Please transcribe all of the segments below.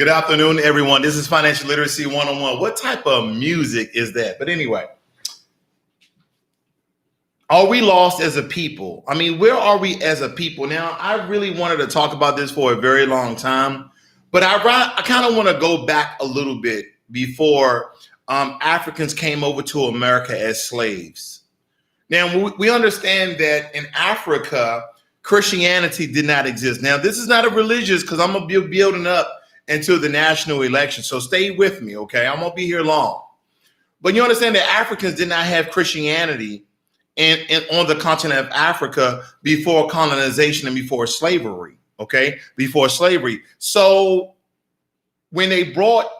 Good afternoon, everyone. This is Financial Literacy 101. What type of music is that? But anyway, are we lost as a people? I mean, where are we as a people? Now, I really wanted to talk about this for a very long time, but I kind of want to go back a little bit before Africans came over to America as slaves. Now, we understand that in Africa, Christianity did not exist. Now, this is not a religious, because I'm going to be building up into the national election. So stay with me, okay? I'm going to be here long. But you understand that Africans did not have Christianity on the continent of Africa before colonization and before slavery, okay? Before slavery. So when they brought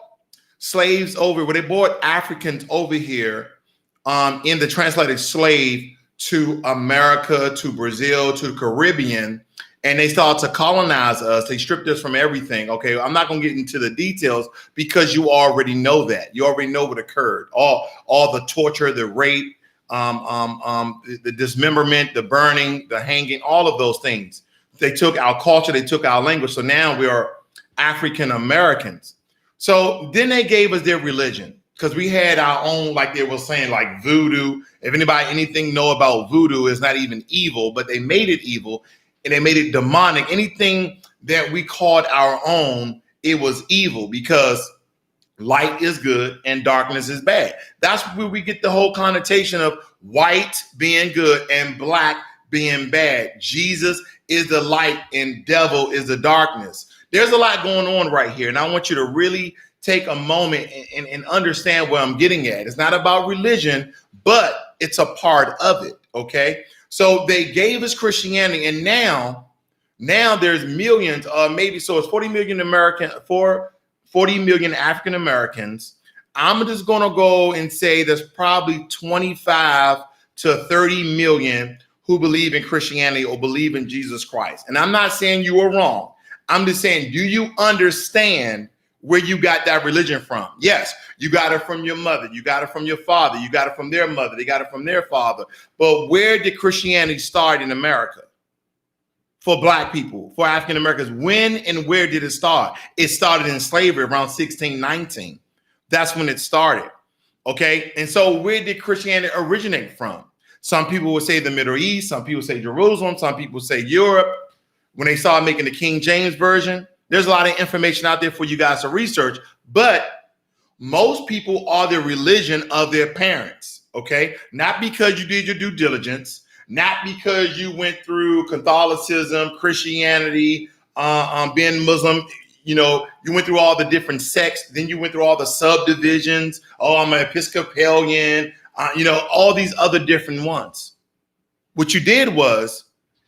slaves over, when they brought Africans over here in the translated slave to America, to Brazil, to the Caribbean, and they started to colonize us. They stripped us from everything. Okay, I'm not going to get into the details because you already know that. You already know what occurred. All the torture, the rape, the dismemberment, the burning, the hanging, all of those things. They took our culture. They took our language. So now we are African Americans. So then they gave us their religion because we had our own, like they were saying, like voodoo. If anything know about voodoo, it's not even evil, but they made it evil. And they made it demonic. Anything that we called our own, it was evil because light is good and darkness is bad. That's where we get the whole connotation of white being good and black being bad. Jesus is the light and devil is the darkness. There's a lot going on right here. And I want you to really take a moment and understand where I'm getting at. It's not about religion, but it's a part of it, okay? So they gave us Christianity, and now there's millions, maybe so it's 40 million African Americans. I'm just going to go and say there's probably 25 to 30 million who believe in Christianity or believe in Jesus Christ. And I'm not saying you are wrong. I'm just saying, do you understand where you got that religion from? Yes, you got it from your mother. You got it from your father. You got it from their mother. They got it from their father. But where did Christianity start in America? For black people, for African Americans, when and where did it start? It started in slavery around 1619. That's when it started. Okay. And so where did Christianity originate from? Some people would say the Middle East. Some people say Jerusalem. Some people say Europe. When they started making the King James Version, there's a lot of information out there for you guys to research, but most people are the religion of their parents, okay? Not because you did your due diligence, not because you went through Catholicism, Christianity, being Muslim, you went through all the different sects, then you went through all the subdivisions. Oh, I'm an Episcopalian, all these other different ones. What you did was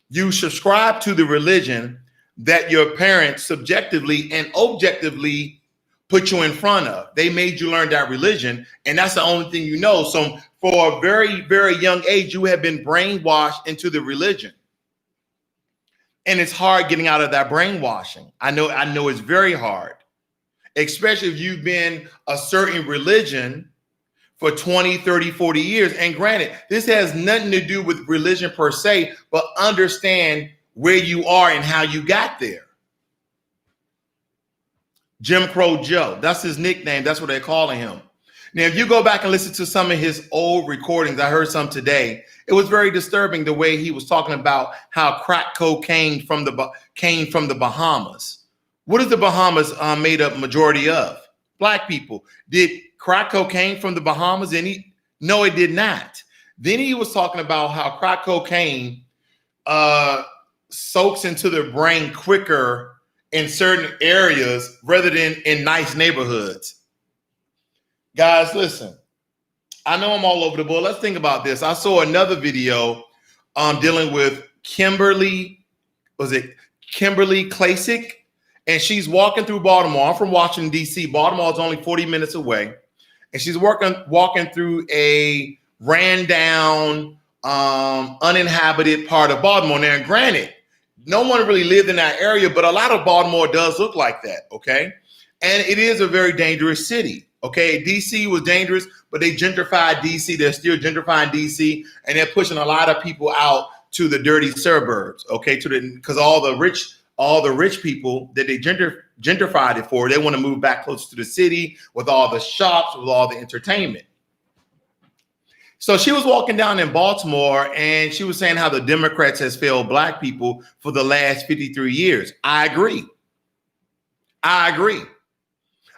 you subscribed to the religion that your parents subjectively and objectively put you in front of. They made you learn that religion, and that's the only thing you know. So for a very, very young age, you have been brainwashed into the religion. And it's hard getting out of that brainwashing. I know it's very hard, especially if you've been a certain religion for 20, 30, 40 years. And granted, this has nothing to do with religion per se, but understand where you are and how you got there. Jim Crow Joe, that's his nickname. That's what they're calling him. Now, if you go back and listen to some of his old recordings, I heard some today. It was very disturbing the way he was talking about how crack cocaine came from the Bahamas. What is the Bahamas made up majority of? Black people. Did crack cocaine from the Bahamas? No, it did not. Then he was talking about how crack cocaine soaks into the brain quicker in certain areas rather than in nice neighborhoods. Guys, listen, I know I'm all over the board. Let's think about this. I saw another video dealing with Kimberly Klasick, and she's walking through Baltimore. I'm from Washington, D.C. Baltimore is only 40 minutes away, and she's walking through a ran down, uninhabited part of Baltimore. Now, granted, no one really lived in that area, but a lot of Baltimore does look like that, okay? And it is a very dangerous city, okay? D.C. was dangerous, but they gentrified D.C. They're still gentrifying D.C., and they're pushing a lot of people out to the dirty suburbs, okay? Because all the rich all the rich people that they gentrified it for. They want to move back closer to the city with all the shops, with all the entertainment. So she was walking down in Baltimore and she was saying how the Democrats has failed black people for the last 53 years. I agree.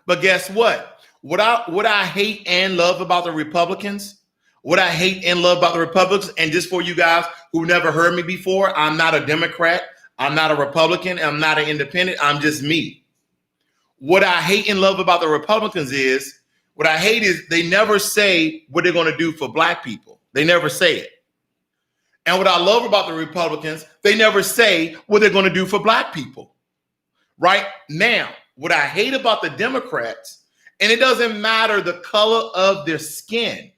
But guess what? What I hate and love about the Republicans, and just for you guys who never heard me before, I'm not a Democrat, I'm not a Republican, I'm not an independent, I'm just me. What I hate and love about the Republicans is, they never say what they're going to do for black people. They never say it. And what I love about the Republicans, they never say what they're going to do for black people. Right now, what I hate about the Democrats, and it doesn't matter the color of their skin.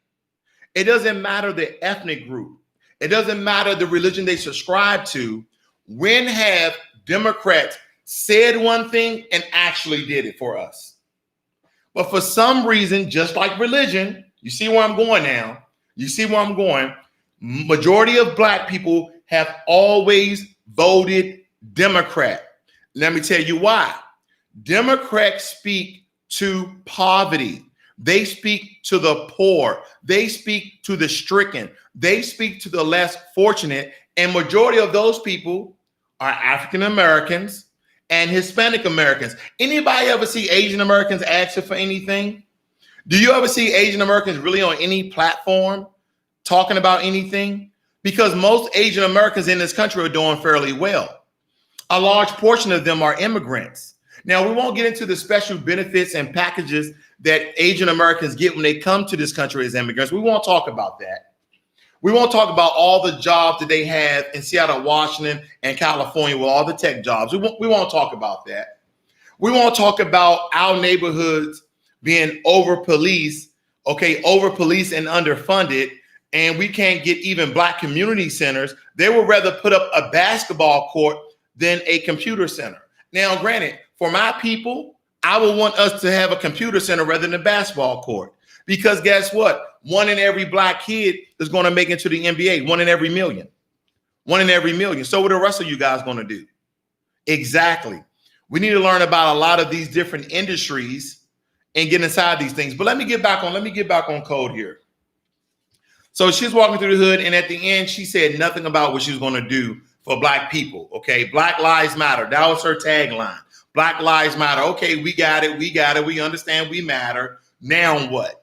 It doesn't matter the ethnic group. It doesn't matter the religion they subscribe to. When have Democrats said one thing and actually did it for us? But for some reason, just like religion, you see where I'm going now. Majority of black people have always voted Democrat. Let me tell you why. Democrats speak to poverty. They speak to the poor. They speak to the stricken. They speak to the less fortunate. And majority of those people are African Americans and Hispanic Americans. Anybody ever see Asian Americans asking for anything? Do you ever see Asian Americans really on any platform talking about anything? Because most Asian Americans in this country are doing fairly well. A large portion of them are immigrants. Now, we won't get into the special benefits and packages that Asian Americans get when they come to this country as immigrants. We won't talk about that. We won't talk about all the jobs that they have in Seattle, Washington, and California with all the tech jobs. We won't talk about that. We won't talk about our neighborhoods being over-policed and underfunded, and we can't get even black community centers. They would rather put up a basketball court than a computer center. Now, granted, for my people, I would want us to have a computer center rather than a basketball court. Because guess what? 1 in every black kid is going to make it to the NBA. 1 in every million. So what are the rest of you guys going to do? Exactly. We need to learn about a lot of these different industries and get inside these things. But let me get back on code here. So she's walking through the hood, and at the end, she said nothing about what she was going to do for black people. Okay, Black Lives Matter. That was her tagline. Black Lives Matter. Okay, we got it. We understand we matter. Now what?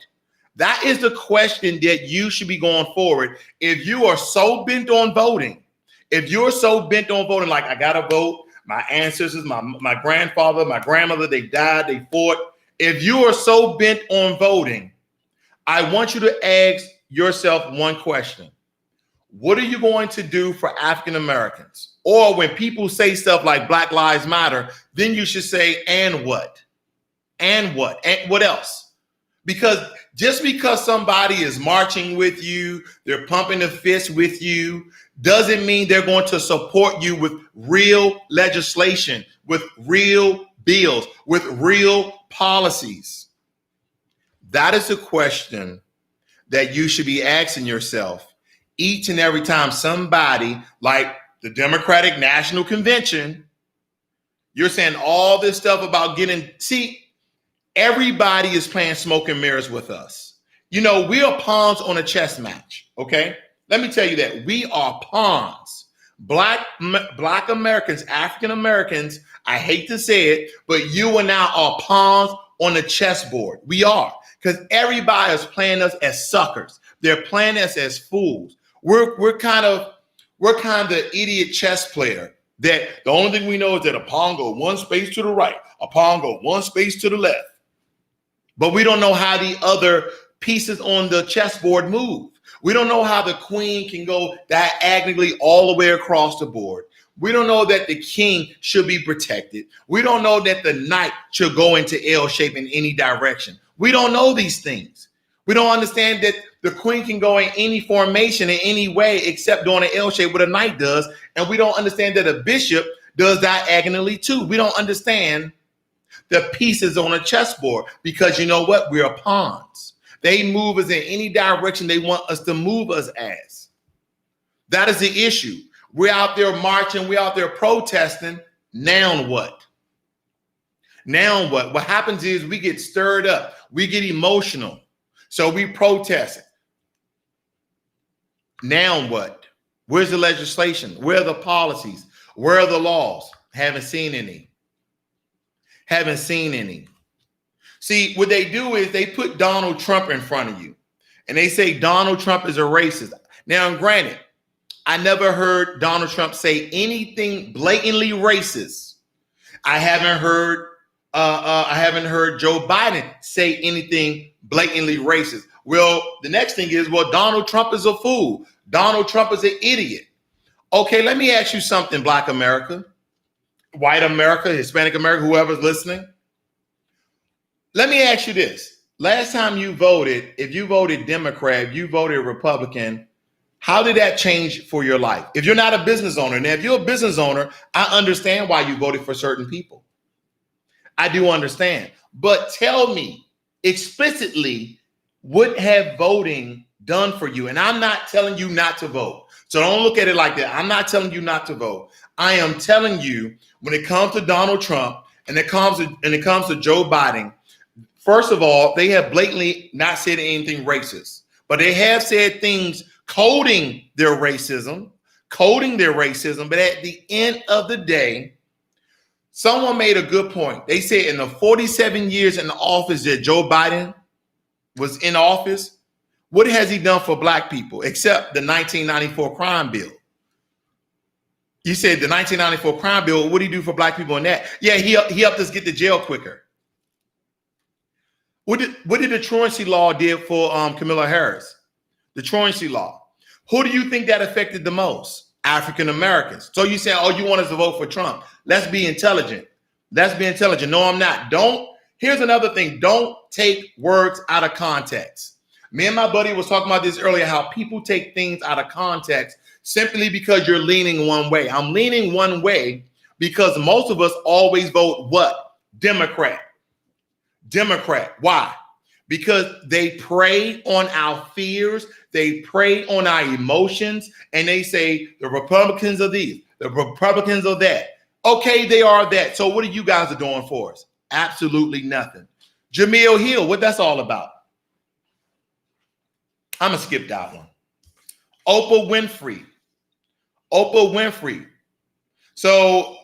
That is the question that you should be going forward. If you are so bent on voting, like I got to vote, my ancestors, my grandfather, my grandmother, they died, they fought. If you are so bent on voting, I want you to ask yourself one question. What are you going to do for African Americans? Or when people say stuff like Black Lives Matter, then you should say, and what? And what? And what else? Because just because somebody is marching with you, they're pumping a fist with you, doesn't mean they're going to support you with real legislation, with real bills, with real policies. That is a question that you should be asking yourself each and every time somebody like the Democratic National Convention, you're saying all this stuff about everybody is playing smoke and mirrors with us. You know, we are pawns on a chess match, okay? Let me tell you that. We are pawns. Black Americans, African Americans, I hate to say it, but you and I are pawns on the chessboard. We are, because everybody is playing us as suckers. They're playing us as fools. We're kind of the idiot chess player that the only thing we know is that a pawn goes one space to the right, a pawn goes one space to the left. But we don't know how the other pieces on the chessboard move. We don't know how the queen can go diagonally all the way across the board. We don't know that the king should be protected. We don't know that the knight should go into L shape in any direction. We don't know these things. We don't understand that the queen can go in any formation in any way except doing an L shape what a knight does. And we don't understand that a bishop does diagonally too. We don't understand the pieces on a chessboard because you know what? We're pawns. They move us in any direction they want us to move us as. That is the issue. We're out there marching. We're out there protesting. Now what? Now what? What happens is we get stirred up. We get emotional. So we protest. Now what? Where's the legislation? Where are the policies? Where are the laws? Haven't seen any. Haven't seen any. See, what they do is they put Donald Trump in front of you. And they say Donald Trump is a racist. Now, granted, I never heard Donald Trump say anything blatantly racist. I haven't heard Joe Biden say anything blatantly racist. Well, the next thing is, well, Donald Trump is a fool. Donald Trump is an idiot. Okay, let me ask you something, Black America, white America, Hispanic America, whoever's listening. Let me ask you this. Last time you voted, if you voted Democrat, if you voted Republican, how did that change for your life? If you're not a business owner, now if you're a business owner, I understand why you voted for certain people. I do understand. But tell me explicitly, what have voting done for you? And I'm not telling you not to vote. So don't look at it like that. I'm not telling you not to vote. I am telling you, when it comes to Donald Trump and it comes to Joe Biden, first of all, they have blatantly not said anything racist, but they have said things coding their racism. But at the end of the day, someone made a good point. They said in the 47 years in the office that Joe Biden was in office, what has he done for Black people except the 1994 crime bill? You said the 1994 crime bill, what did he do for Black people in that? Yeah, he helped us get to jail quicker. What did the truancy law did for Kamala Harris? The truancy law. Who do you think that affected the most? African Americans. So you say, oh, you want us to vote for Trump? Let's be intelligent. No, I'm not. Here's another thing. Don't take words out of context. Me and my buddy was talking about this earlier, how people take things out of context simply because you're leaning one way. I'm leaning one way because most of us always vote what? Democrat. Why? Because they prey on our fears, they prey on our emotions, and they say the Republicans are these, the Republicans are that. Okay, they are that. So what are you guys are doing for us? Absolutely nothing. Jamil Hill, what that's all about? I'm gonna skip that one. Oprah Winfrey. So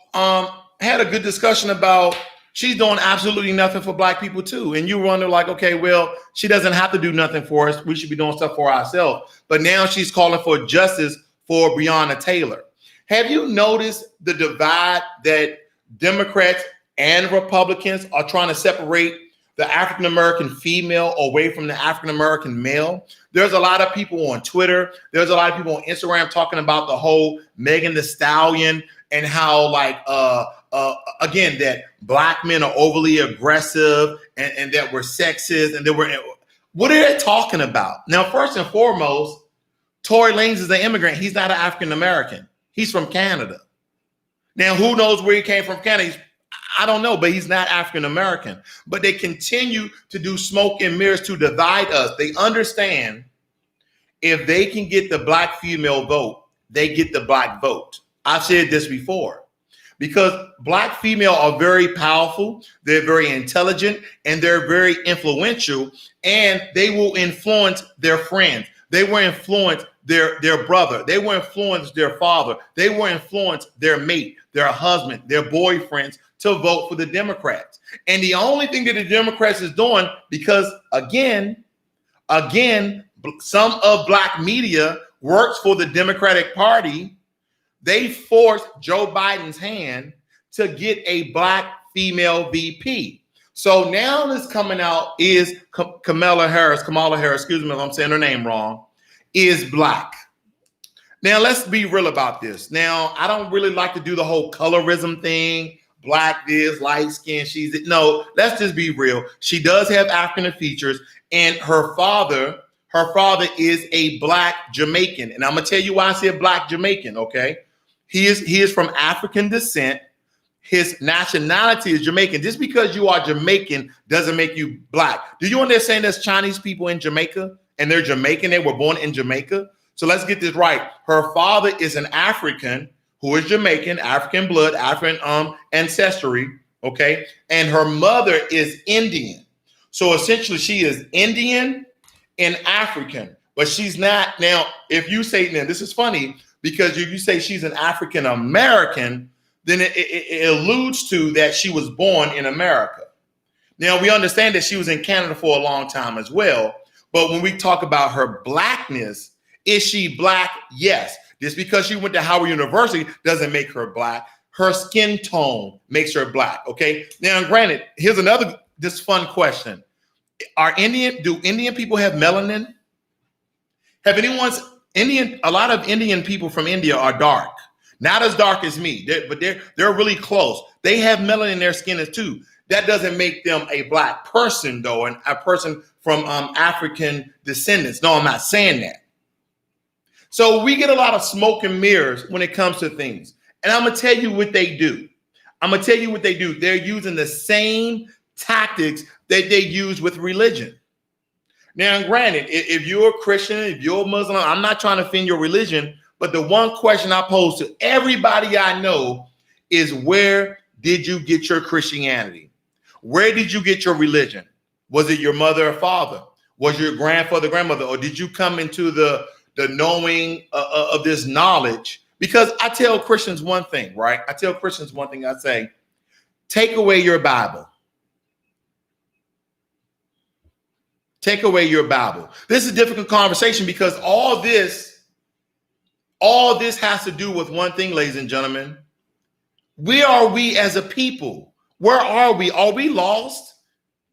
had a good discussion about she's doing absolutely nothing for Black people too. And you wonder like, okay, well, she doesn't have to do nothing for us. We should be doing stuff for ourselves. But now she's calling for justice for Breonna Taylor. Have you noticed the divide that Democrats and Republicans are trying to separate the African-American female away from the African-American male? There's a lot of people on Twitter. There's a lot of people on Instagram talking about the whole Megan Thee Stallion and how like, again, that Black men are overly aggressive and that we're sexist and that what are they talking about? Now, first and foremost, Tory Lanez is an immigrant. He's not an African-American. He's from Canada. Now, who knows where he came from Canada? I don't know, but he's not African-American. But they continue to do smoke and mirrors to divide us. They understand if they can get the Black female vote, they get the Black vote. I've said this before. Because Black female are very powerful, they're very intelligent, and they're very influential, and they will influence their friends. They will influence their brother. They will influence their father. They will influence their mate, their husband, their boyfriends to vote for the Democrats. And the only thing that the Democrats is doing, because again, some of Black media works for the Democratic Party, they forced Joe Biden's hand to get a Black female VP. So now this coming out is Kamala Harris, excuse me if I'm saying her name wrong, is Black. Now let's be real about this. Now, I don't really like to do the whole colorism thing. Black this, light skin, she's it. No, let's just be real. She does have African features, and her father is a Black Jamaican. And I'm gonna tell you why I said Black Jamaican, okay? He is from African descent. His nationality is Jamaican. Just because you are Jamaican doesn't make you Black. Do you understand there's Chinese people in Jamaica and they're Jamaican? They were born in Jamaica. So let's get this right. Her father is an African who is Jamaican, African blood, African ancestry, okay? And her mother is Indian. So essentially she is Indian and African, but she's not. Now, if you say, now this is funny, because if you say she's an African American, then it alludes to that she was born in America. Now, we understand that she was in Canada for a long time as well. But when we talk about her blackness, is she black? Yes. Just because she went to Howard University doesn't make her black. Her skin tone makes her black. Okay. Now, granted, here's another this fun question. Do Indian people have melanin? Have a lot of Indian people from India are dark. Not as dark as me, but they're really close. They have melanin in their skin too. That doesn't make them a black person, though, and a person from African descendants. No, I'm not saying that. So we get a lot of smoke and mirrors when it comes to things. And I'm going to tell you what they do. They're using the same tactics that they use with religion. Now, granted, if you're a Christian, if you're a Muslim, I'm not trying to offend your religion, but the one question I pose to everybody I know is, where did you get your Christianity? Where did you get your religion? Was it your mother or father? Was your grandfather, grandmother? Or did you come into the knowing of this knowledge? Because I tell Christians one thing, right? I say, take away your Bible. Take away your Bible. This is a difficult conversation because all this has to do with one thing, ladies and gentlemen. Where are we as a people? Where are we? Are we lost?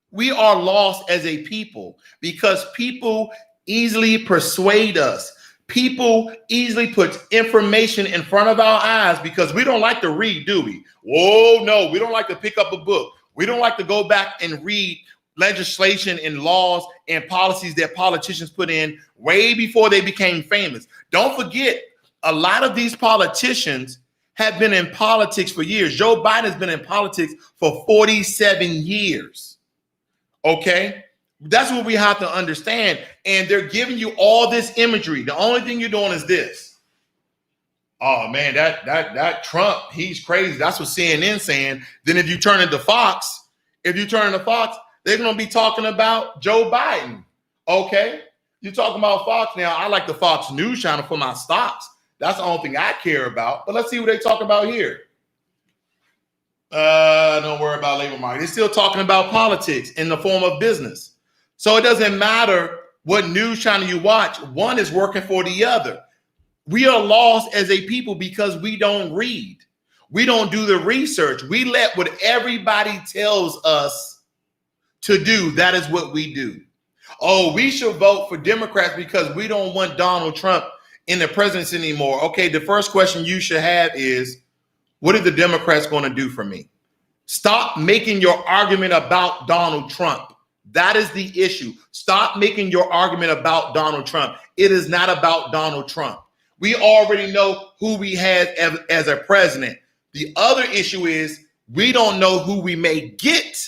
We are lost as a people because people easily persuade us. People easily put information in front of our eyes because we don't like to read, do we? Oh, no, we don't like to pick up a book. We don't like to go back and read legislation and laws and policies that politicians put in way before they became famous. Don't forget, a lot of these politicians have been in politics for years. Joe Biden has been in politics for 47 years. Okay? That's what we have to understand. And they're giving you all this imagery. The only thing you're doing is this. Oh man, that Trump, he's crazy. That's what CNN's saying. Then if you turn into Fox, they're going to be talking about Joe Biden. Okay? You're talking about Fox now. I like the Fox News channel for my stocks. That's the only thing I care about. But let's see what they talk about here. Don't worry about labor market. They're still talking about politics in the form of business. So it doesn't matter what news channel you watch. One is working for the other. We are lost as a people because we don't read. We don't do the research. We let what everybody tells us to do. That is what we do. Oh, we should vote for Democrats because we don't want Donald Trump in the presidency anymore. Okay, the first question you should have is, what are the Democrats going to do for me? Stop making your argument about Donald Trump. That is the issue. Stop making your argument about Donald Trump. It is not about Donald Trump. We already know who we had as a president. The other issue is we don't know who we may get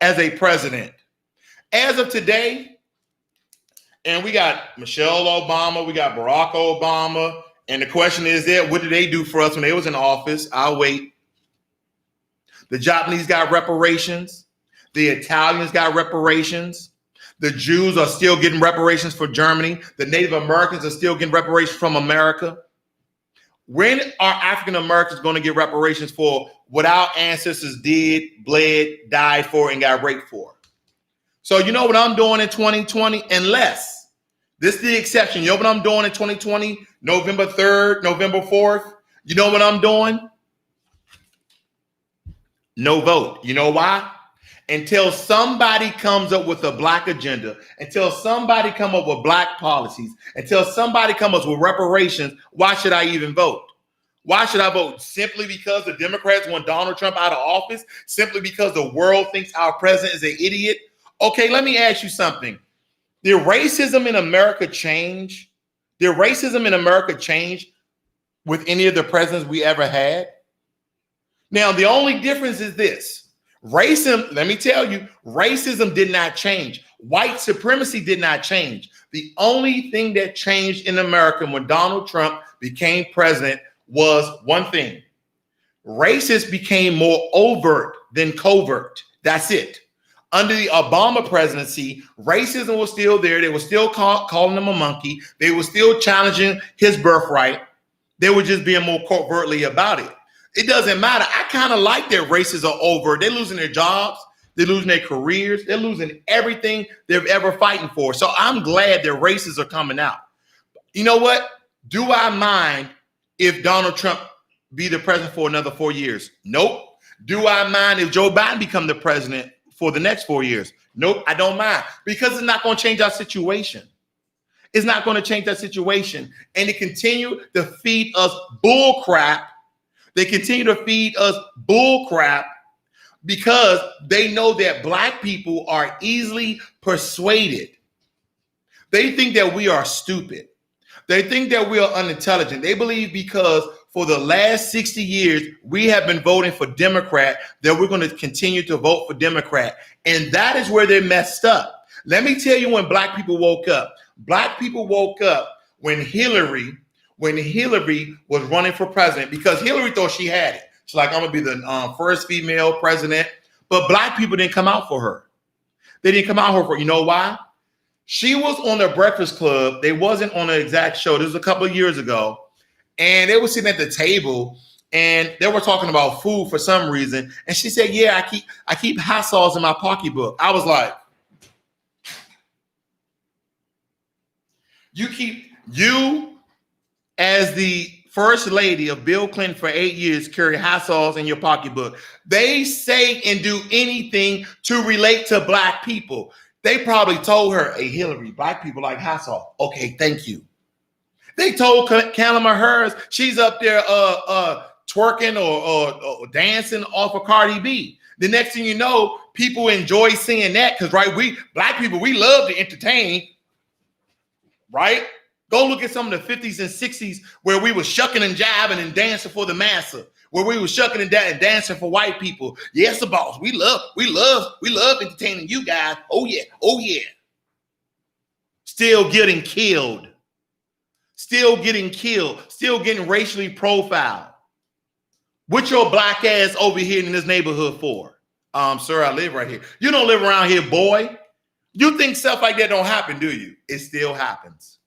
as a president. As of today, and we got Michelle Obama, we got Barack Obama, and the question is there, what did they do for us when they was in office? I'll wait. The Japanese got reparations. The Italians got reparations. The Jews are still getting reparations for Germany. The Native Americans are still getting reparations from America. When are African Americans going to get reparations for what our ancestors did, bled, died for, and got raped for? So you know what I'm doing in 2020? Unless, this is the exception. You know what I'm doing in 2020? November 3rd, November 4th. You know what I'm doing? No vote. You know why? Until somebody comes up with a black agenda, until somebody come up with black policies, until somebody comes up with reparations, why should I even vote? Why should I vote? Simply because the Democrats want Donald Trump out of office? Simply because the world thinks our president is an idiot? Okay, let me ask you something. Did racism in America change? Did racism in America change with any of the presidents we ever had? Now, the only difference is this. Racism, let me tell you, racism did not change. White supremacy did not change. The only thing that changed in America when Donald Trump became president was one thing. Racists became more overt than covert. That's it. Under the Obama presidency, racism was still there. They were still calling him a monkey. They were still challenging his birthright. They were just being more covertly about it. It doesn't matter. I kind of like that racists are over. They're losing their jobs. They're losing their careers. They're losing everything they're ever fighting for. So I'm glad that racists are coming out. You know what? Do I mind if Donald Trump be the president for another 4 years? Nope. Do I mind if Joe Biden become the president for the next 4 years? Nope, I don't mind, because it's not going to change our situation. It's not going to change that situation. And they continue to feed us bull crap. They continue to feed us bull crap because they know that Black people are easily persuaded. They think that we are stupid. They think that we are unintelligent. They believe because for the last 60 years, we have been voting for Democrat, that we're going to continue to vote for Democrat. And that is where they messed up. Let me tell you when Black people woke up. Black people woke up when Hillary was running for president, because Hillary thought she had it. She's like, I'm going to be the first female president. But Black people didn't come out for her. They didn't come out for her. You know why? She was on the Breakfast Club. They wasn't on the exact show. This was a couple of years ago. And they were sitting at the table and they were talking about food for some reason. And she said, yeah, I keep hot sauce in my pocketbook. I was like, you as the first lady of Bill Clinton for 8 years carry hot sauce in your pocketbook. They say and do anything to relate to Black people. They probably told her, hey, Hillary, Black people like hot sauce. Okay, thank you. They told Kamala Harris she's up there twerking or dancing off of Cardi B. The next thing you know, people enjoy seeing that because, right, we Black people, we love to entertain, right? Go look at some of the 50s and 60s where we were shucking and jiving and dancing for the massa, where we were shucking and dancing for white people. Yes, the boss. We love entertaining you guys. Oh yeah. Still getting killed. Still getting racially profiled. What your Black ass over here in this neighborhood for? Sir, I live right here. You don't live around here, boy. You think stuff like that don't happen, do you? It still happens.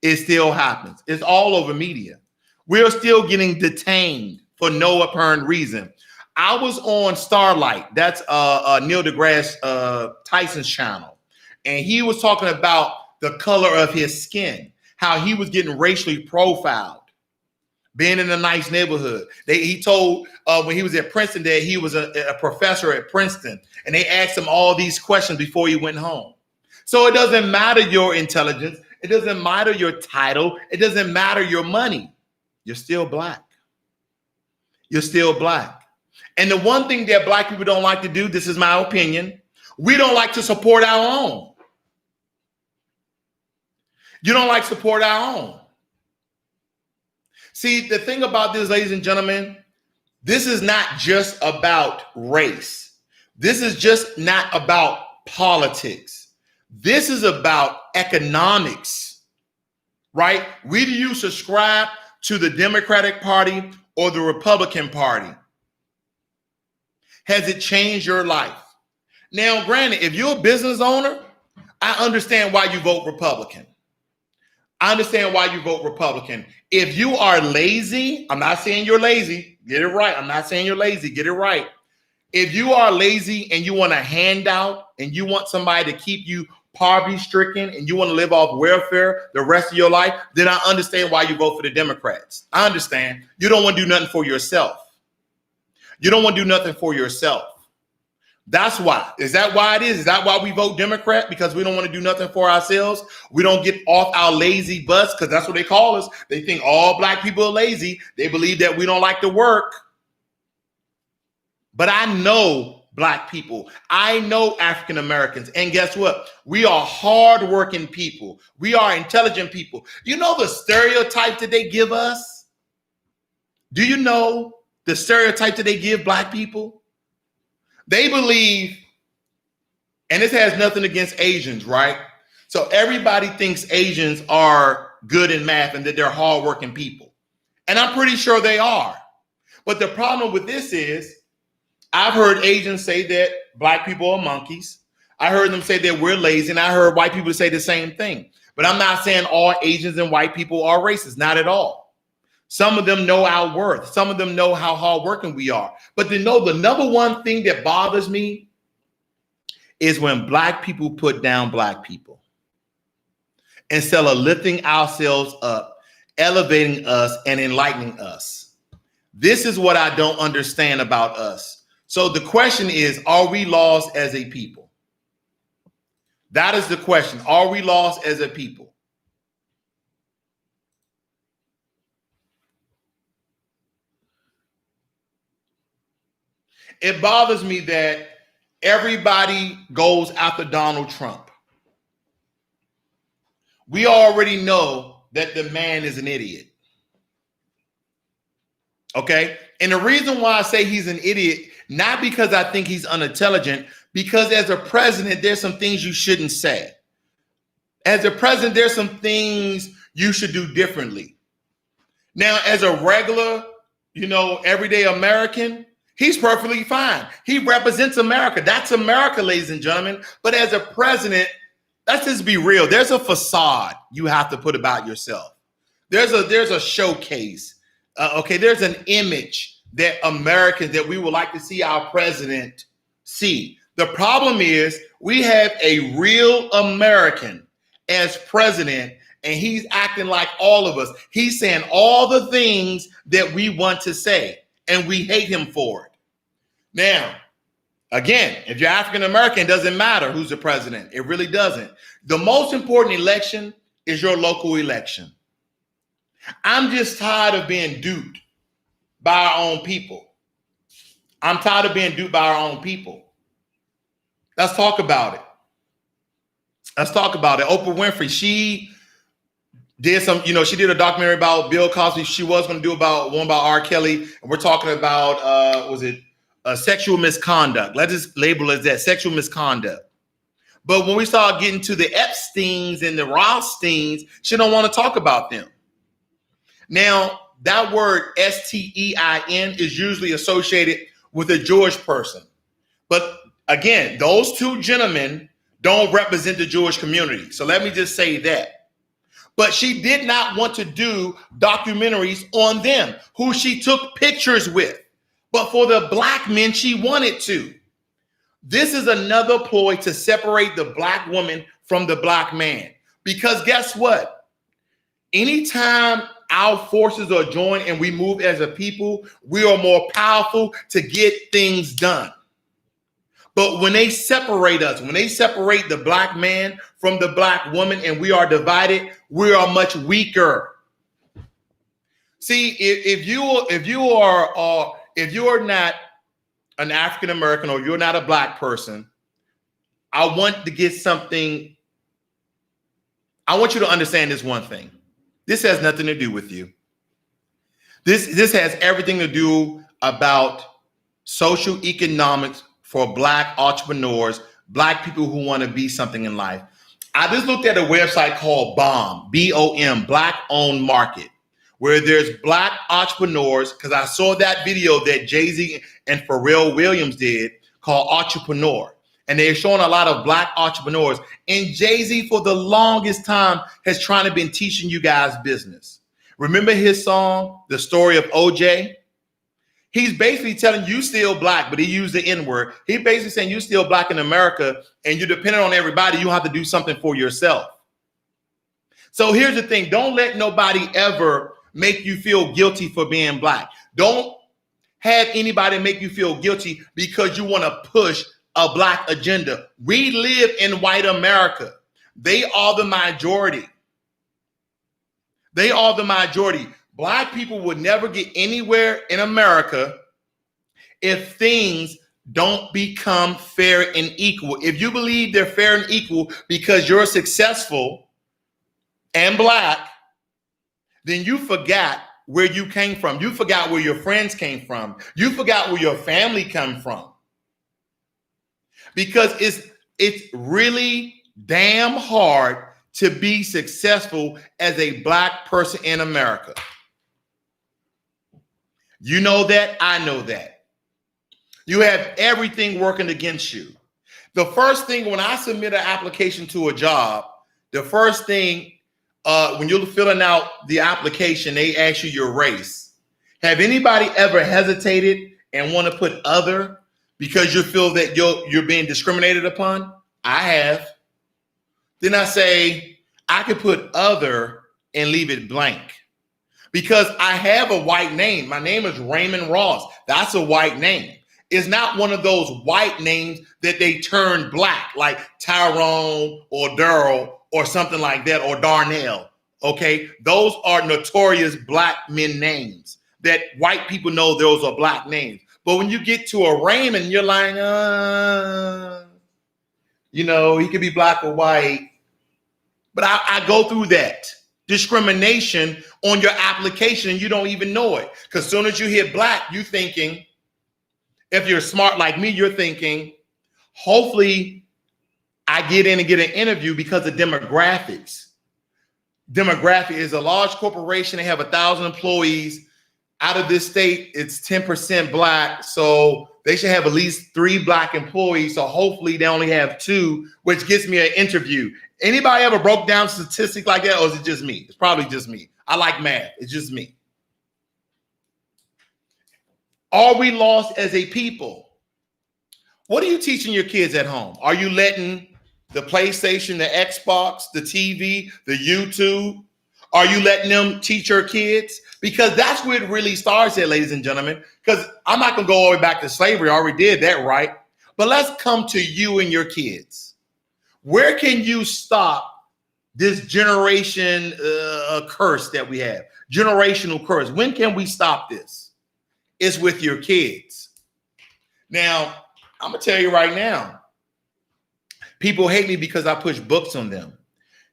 It still happens. It's all over media. We're still getting detained for no apparent reason. I was on Starlight. That's Neil deGrasse Tyson's channel. And he was talking about the color of his skin, how he was getting racially profiled, being in a nice neighborhood. He told when he was at Princeton that he was a professor at Princeton, and they asked him all these questions before he went home. So it doesn't matter your intelligence. It doesn't matter your title. It doesn't matter your money. You're still Black. You're still Black. And the one thing that Black people don't like to do, this is my opinion, we don't like to support our own. You don't like to support our own. See, the thing about this, ladies and gentlemen, this is not just about race. This is just not about politics. This is about economics, right? Whether you subscribe to the Democratic Party or the Republican Party, has it changed your life? Now, granted, if you're a business owner, I understand why you vote Republican. I understand why you vote Republican. If you are lazy, I'm not saying you're lazy. Get it right. I'm not saying you're lazy. Get it right. If you are lazy and you want a handout and you want somebody to keep you poverty-stricken and you want to live off welfare the rest of your life, then I understand why you vote for the Democrats. I understand. You don't want to do nothing for yourself. You don't want to do nothing for yourself. That's why. Is that why it is? Is that why we vote Democrat? Because we don't want to do nothing for ourselves? We don't get off our lazy butts, because that's what they call us. They think all Black people are lazy. They believe that we don't like to work. But I know Black people. I know African Americans. And guess what? We are hardworking people. We are intelligent people. You know the stereotype that they give us? Do you know the stereotype that they give Black people? They believe, and this has nothing against Asians, right? So everybody thinks Asians are good in math and that they're hardworking people. And I'm pretty sure they are. But the problem with this is I've heard Asians say that black people are monkeys. I heard them say that we're lazy, and I heard white people say the same thing. But I'm not saying all Asians and white people are racist, not at all. Some of them know our worth. Some of them know how hardworking we are. But they know the number one thing that bothers me is when black people put down black people instead of lifting ourselves up, elevating us, and enlightening us. This is what I don't understand about us. So the question is, are we lost as a people? That is the question. Are we lost as a people? It bothers me that everybody goes after Donald Trump. We already know that the man is an idiot. Okay? And the reason why I say he's an idiot, not because I think he's unintelligent, because as a president, there's some things you shouldn't say. As a president, there's some things you should do differently. Now, as a regular, everyday American, he's perfectly fine. He represents America. That's America, ladies and gentlemen. But as a president, let's just be real. There's a facade you have to put about yourself. There's a showcase. There's an image that Americans that we would like to see our president see. The problem is we have a real American as president, and he's acting like all of us. He's saying all the things that we want to say, and we hate him for it. Now, again, if you're African American, it doesn't matter who's the president. It really doesn't. The most important election is your local election. I'm just tired of being duped by our own people. I'm tired of being duped by our own people. Let's talk about it. Oprah Winfrey, she did she did a documentary about Bill Cosby. She was going to do one about R. Kelly. And we're talking about, sexual misconduct. Let's just label it as that, sexual misconduct. But when we start getting to the Epsteins and the Rothsteins, she don't want to talk about them. Now, that word STEIN is usually associated with a Jewish person. But again, those two gentlemen don't represent the Jewish community. So let me just say that. But she did not want to do documentaries on them, who she took pictures with. But for the black men, she wanted to. This is another ploy to separate the black woman from the black man. Because guess what? Anytime our forces are joined and we move as a people, we are more powerful to get things done. But when they separate us, when they separate the black man from the black woman and we are divided, we are much weaker. See, if you are not an African American or you're not a black person, I want to get something. I want you to understand this one thing. This has nothing to do with you. This has everything to do about social economics for black entrepreneurs, black people who want to be something in life. I just looked at a website called BOM, B-O-M, Black Owned Market, where there's black entrepreneurs, because I saw that video that Jay-Z and Pharrell Williams did called Entrepreneur. And they're showing a lot of black entrepreneurs. And Jay-Z, for the longest time, has trying to been teaching you guys business. Remember his song, The Story of OJ? He's basically telling you still black, but he used the N-word. He basically saying you still black in America and you're dependent on everybody. You have to do something for yourself. So here's the thing. Don't let nobody ever make you feel guilty for being black. Don't have anybody make you feel guilty because you want to push a black agenda. We live in white America. They are the majority. They are the majority. Black people would never get anywhere in America if things don't become fair and equal. If you believe they're fair and equal because you're successful and black, then you forgot where you came from. You forgot where your friends came from. You forgot where your family came from. Because it's really damn hard to be successful as a black person in America. You know that. I know that. You have everything working against you. The first thing when I submit an application to a job, the first thing when you're filling out the application, they ask you your race. Have anybody ever hesitated and want to put other because you feel that you're being discriminated upon? I have. Then I say, I could put other and leave it blank because I have a white name. My name is Raymond Ross. That's a white name. It's not one of those white names that they turn black, like Tyrone or Daryl or something like that, or Darnell. Okay, those are notorious black men names that white people know those are black names. But when you get to a Raymond, you're like, he could be black or white. But I go through that discrimination on your application and you don't even know it. Because as soon as you hit black, you're thinking, if you're smart like me, you're thinking, hopefully I get in and get an interview because of demographics. Demographic is a large corporation. They have 1,000 employees. Out of this state, it's 10% black. So they should have at least 3 black employees. So hopefully they only have 2, which gets me an interview. Anybody ever broke down statistics like that? Or is it just me? It's probably just me. I like math. It's just me. Are we lost as a people? What are you teaching your kids at home? Are you letting the PlayStation, the Xbox, the TV, the YouTube, are you letting them teach your kids? Because that's where it really starts at, ladies and gentlemen. Because I'm not going to go all the way back to slavery. I already did that, right? But let's come to you and your kids. Where can you stop this generation curse that we have? Generational curse. When can we stop this? It's with your kids. Now, I'm going to tell you right now, people hate me because I push books on them.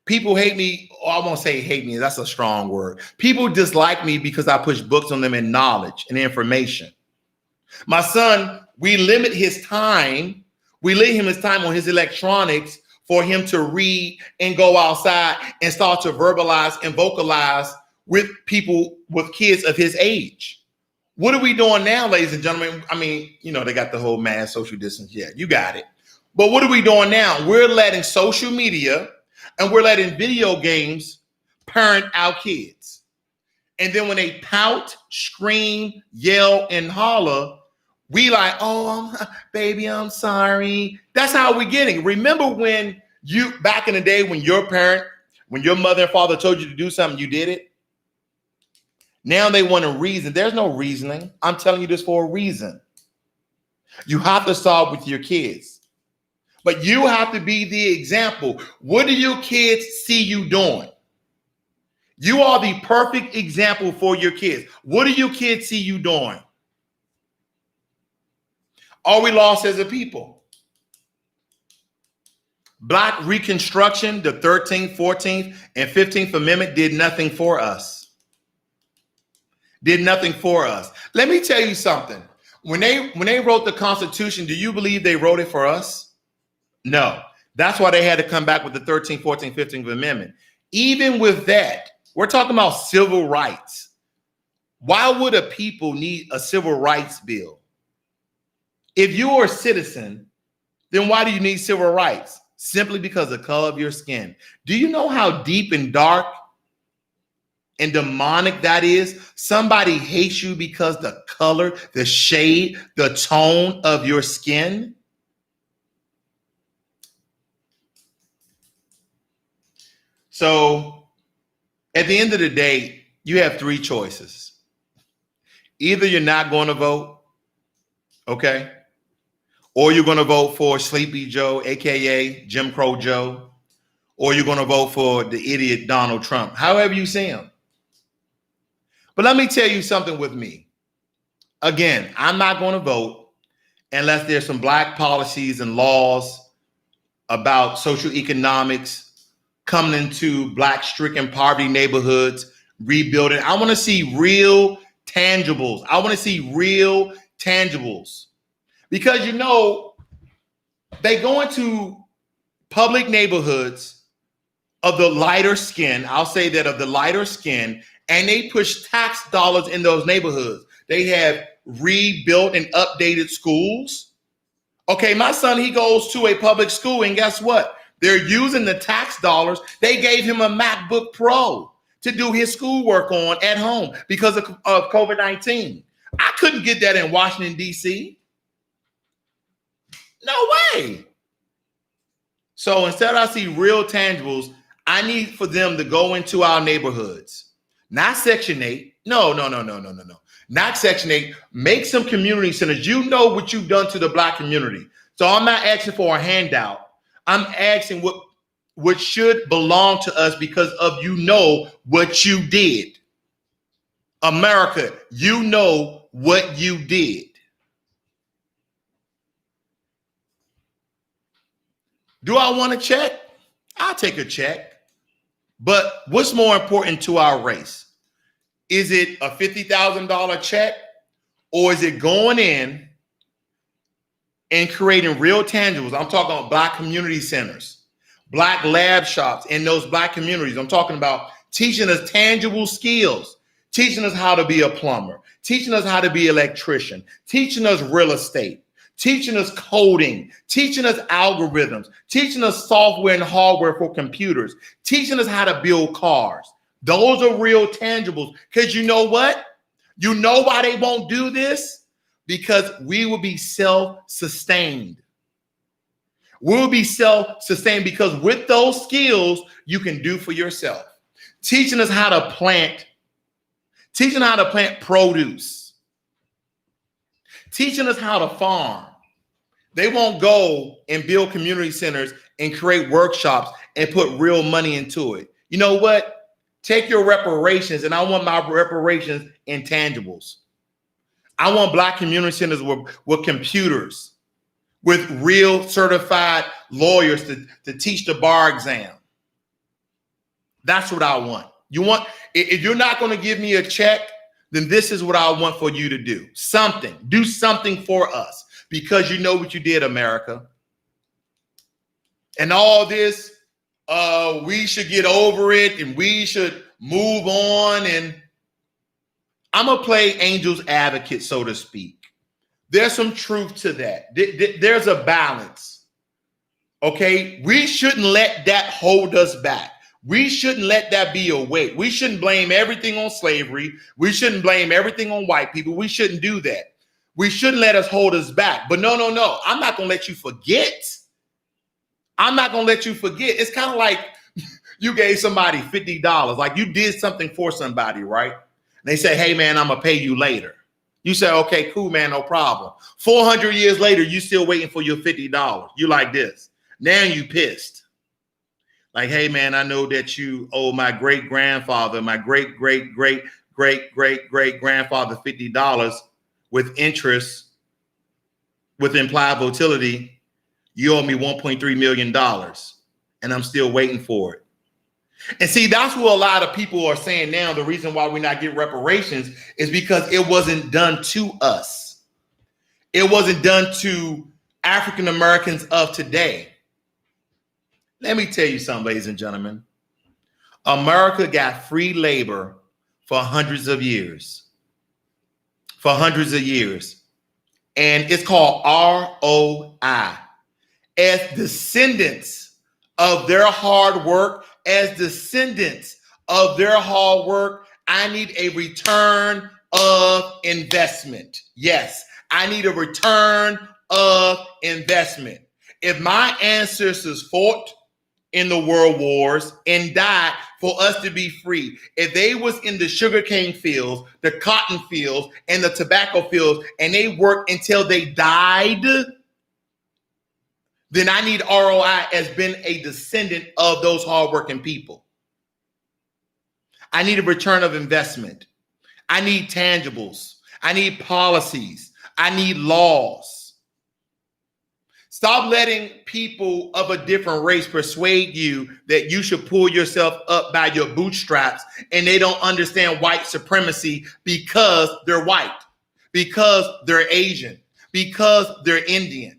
People hate me, or I won't say hate me, that's a strong word. People dislike me because I push books on them and knowledge and information. My son, we limit his time. We limit him his time on his electronics for him to read and go outside and start to verbalize and vocalize with people, with kids of his age. What are we doing now, ladies and gentlemen? I mean, they got the whole mass social distance. Yeah, you got it. But what are we doing now? We're letting social media and we're letting video games parent our kids. And then when they pout, scream, yell, and holler, we like, baby, I'm sorry. That's how we're getting. Remember when back in the day, when your mother and father told you to do something, you did it? Now they want a reason. There's no reasoning. I'm telling you this for a reason. You have to start with your kids. But you have to be the example. What do your kids see you doing? You are the perfect example for your kids. What do your kids see you doing? Are we lost as a people? Black Reconstruction, the 13th, 14th, and 15th Amendment did nothing for us. Did nothing for us. Let me tell you something. When they wrote the Constitution, do you believe they wrote it for us? No. That's why they had to come back with the 13th, 14th, 15th Amendment. Even with that, we're talking about civil rights. Why would a people need a civil rights bill? If you're a citizen, then why do you need civil rights? Simply because of the color of your skin. Do you know how deep and dark and demonic that is? Somebody hates you because the color, the shade, the tone of your skin. So at the end of the day, you have 3 choices. Either you're not going to vote, okay? Or you're going to vote for Sleepy Joe, aka Jim Crow Joe, or you're going to vote for the idiot Donald Trump, however you see him. But let me tell you something with me. Again, I'm not going to vote unless there's some black policies and laws about social economics coming into black stricken poverty neighborhoods, rebuilding. I want to see real tangibles. I want to see real tangibles. Because, they go into public neighborhoods of the lighter skin. I'll say that, of the lighter skin, and they push tax dollars in those neighborhoods. They have rebuilt and updated schools. Okay, my son, he goes to a public school, and guess what? They're using the tax dollars. They gave him a MacBook Pro to do his schoolwork on at home because of COVID-19. I couldn't get that in Washington, D.C. No way. So instead I see real tangibles, I need for them to go into our neighborhoods. Not Section 8. No. Not Section 8. Make some community centers. You know what you've done to the Black community. So I'm not asking for a handout. I'm asking what should belong to us because of what you did. America, you know what you did. Do I want a check? I'll take a check. But what's more important to our race? Is it a $50,000 check, or is it going in and creating real tangibles? I'm talking about Black community centers, Black lab shops in those Black communities. I'm talking about teaching us tangible skills, teaching us how to be a plumber, teaching us how to be an electrician, teaching us real estate, teaching us coding, teaching us algorithms, teaching us software and hardware for computers, teaching us how to build cars. Those are real tangibles. Because you know what? You know why they won't do this? Because we will be self-sustained. We'll be self-sustained because with those skills, you can do for yourself. Teaching us how to plant produce. Teaching us how to farm. They won't go and build community centers and create workshops and put real money into it. You know what? Take your reparations, and I want my reparations in tangibles. I want Black community centers with computers, with real certified lawyers to teach the bar exam. That's what I want. If you're not going to give me a check, then this is what I want for you to do. Do something for us, because you know what you did, America. And all this, we should get over it and we should move on. And I'm going to play angel's advocate, so to speak. There's some truth to that. There's a balance. Okay. We shouldn't let that hold us back. We shouldn't let that be a weight. We shouldn't blame everything on slavery. We shouldn't blame everything on white people. We shouldn't do that. We shouldn't let us hold us back. But no. I'm not going to let you forget. I'm not going to let you forget. It's kind of like you gave somebody $50. Like you did something for somebody, right? And they say, hey, man, I'm going to pay you later. You say, okay, cool, man, no problem. 400 years later, you still waiting for your $50. You like this. Now you pissed. Like, hey, man, I know that you owe my great-grandfather, my great-great-great-great-great-grandfather $50 with interest, with implied volatility. You owe me $1.3 million, and I'm still waiting for it. And see, that's what a lot of people are saying now. The reason why we're not getting reparations is because it wasn't done to us. It wasn't done to African Americans of today. Let me tell you something, ladies and gentlemen. America got free labor for hundreds of years. And it's called ROI. As descendants of their hard work, I need a return of investment. Yes, I need a return of investment. If my ancestors fought in the world wars and died for us to be free, if they was in the sugarcane fields, the cotton fields, and the tobacco fields, and they worked until they died, then I need ROI as being a descendant of those hardworking people. I need a return of investment. I need tangibles. I need policies. I need laws. Stop letting people of a different race persuade you that you should pull yourself up by your bootstraps, and they don't understand white supremacy because they're white, because they're Asian, because they're Indian.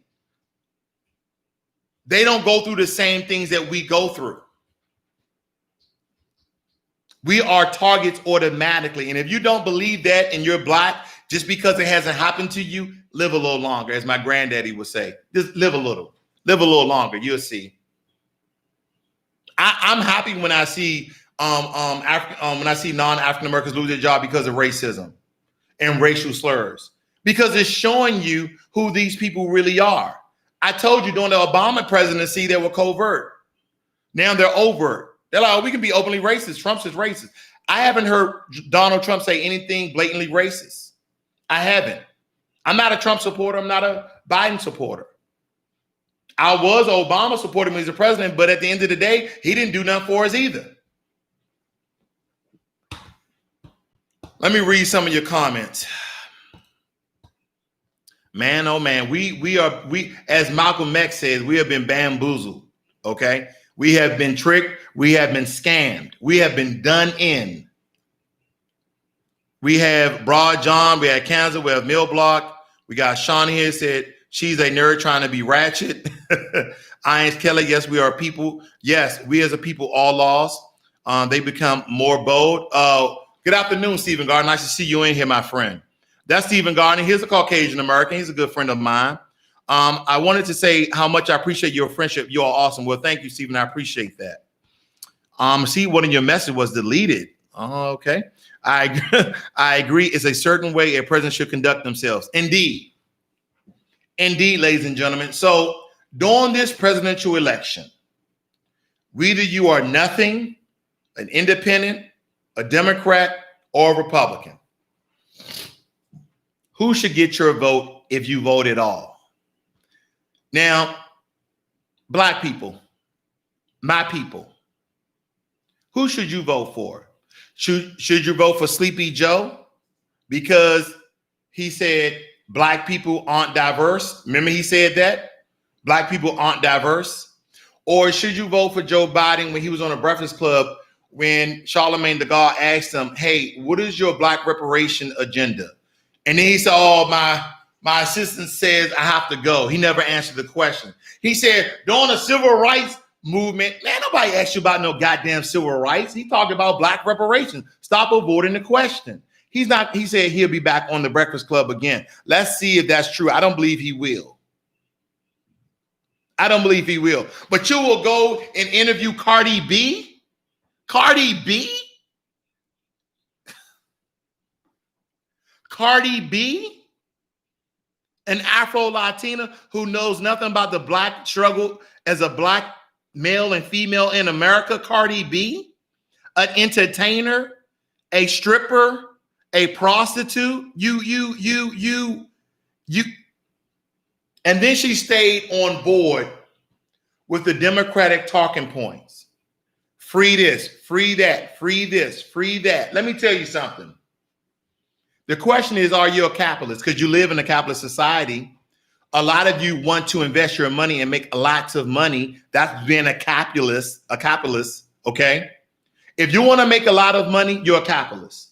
They don't go through the same things that we go through. We are targets automatically. And if you don't believe that and you're Black, Just because it hasn't happened to you, live a little longer, as my granddaddy would say. Just live a little longer. You'll see. I'm happy when I see when I see non-African Americans lose their job because of racism and racial slurs, because it's showing you who these people really are. I told you during the Obama presidency they were covert. Now they're overt. They're like, oh, we can be openly racist. Trump's is racist. I haven't heard Donald Trump say anything blatantly racist. I haven't. I'm not a Trump supporter. I'm not a Biden supporter. I was Obama supporter when he was the president, but at the end of the day, he didn't do nothing for us either. Let me read some of your comments. Man, oh man, we as Malcolm X says, we have been bamboozled. Okay, we have been tricked. We have been scammed. We have been done in. We have Broad John. We have Kansas. We have Mill Block. We got Sean here said she's a nerd trying to be ratchet. Irons Kelly. Yes, we are people. Yes, we as a people all lost. They become more bold. Good afternoon, Stephen Gardner. Nice to see you in here, my friend. That's Stephen Gardner. He's a Caucasian American. He's a good friend of mine. I wanted to say how much I appreciate your friendship. You are awesome. Well, thank you, Stephen. I appreciate that. See, one of your message was deleted. Oh, okay. I agree. It's a certain way a president should conduct themselves. Indeed. Indeed, ladies and gentlemen. So during this presidential election, whether you are nothing, an independent, a Democrat, or a Republican, who should get your vote if you vote at all? Now, Black people, my people, who should you vote for? Should you vote for Sleepy Joe because he said Black people aren't diverse? Remember he said that? Black people aren't diverse. Or should you vote for Joe Biden when he was on a Breakfast Club when Charlemagne the God asked him, hey, what is your Black reparation agenda? And then he said, oh, my assistant says I have to go. He never answered the question. He said, during the civil rights movement, man, nobody asked you about no goddamn civil rights. He talked about Black reparations. Stop avoiding the question. He said he'll be back on the Breakfast Club again. Let's see if that's true. I don't believe he will. I don't believe he will. But you will go and interview Cardi B? Cardi B? Cardi B? An Afro-Latina who knows nothing about the Black struggle as a Black male and female in America? Cardi B? An entertainer? A stripper? A prostitute? You. And then she stayed on board with the Democratic talking points. Free this, free that, free this, free that. Let me tell you something. The question is, are you a capitalist? Because you live in a capitalist society. A lot of you want to invest your money and make lots of money. That's being a capitalist, okay? If you want to make a lot of money, you're a capitalist.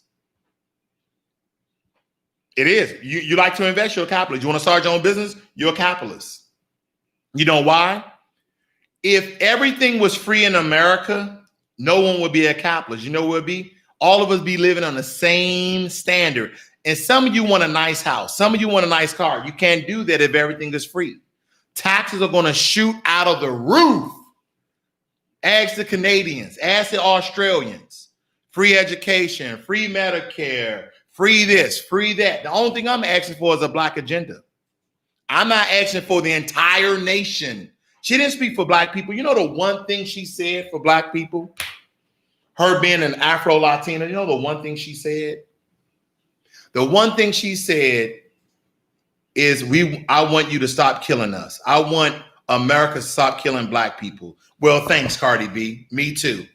It is. You like to invest, you're a capitalist. You want to start your own business, you're a capitalist. You know why? If everything was free in America, no one would be a capitalist. You know what it would be? All of us be living on the same standard. And some of you want a nice house. Some of you want a nice car. You can't do that if everything is free. Taxes are going to shoot out of the roof. Ask the Canadians. Ask the Australians. Free education, free Medicare, free this, free that. The only thing I'm asking for is a Black agenda. I'm not asking for the entire nation. She didn't speak for Black people. You know the one thing she said for Black people? Her being an Afro-Latina, you know the one thing she said? The one thing she said is, I want you to stop killing us. I want America to stop killing Black people. Well, thanks, Cardi B. Me too.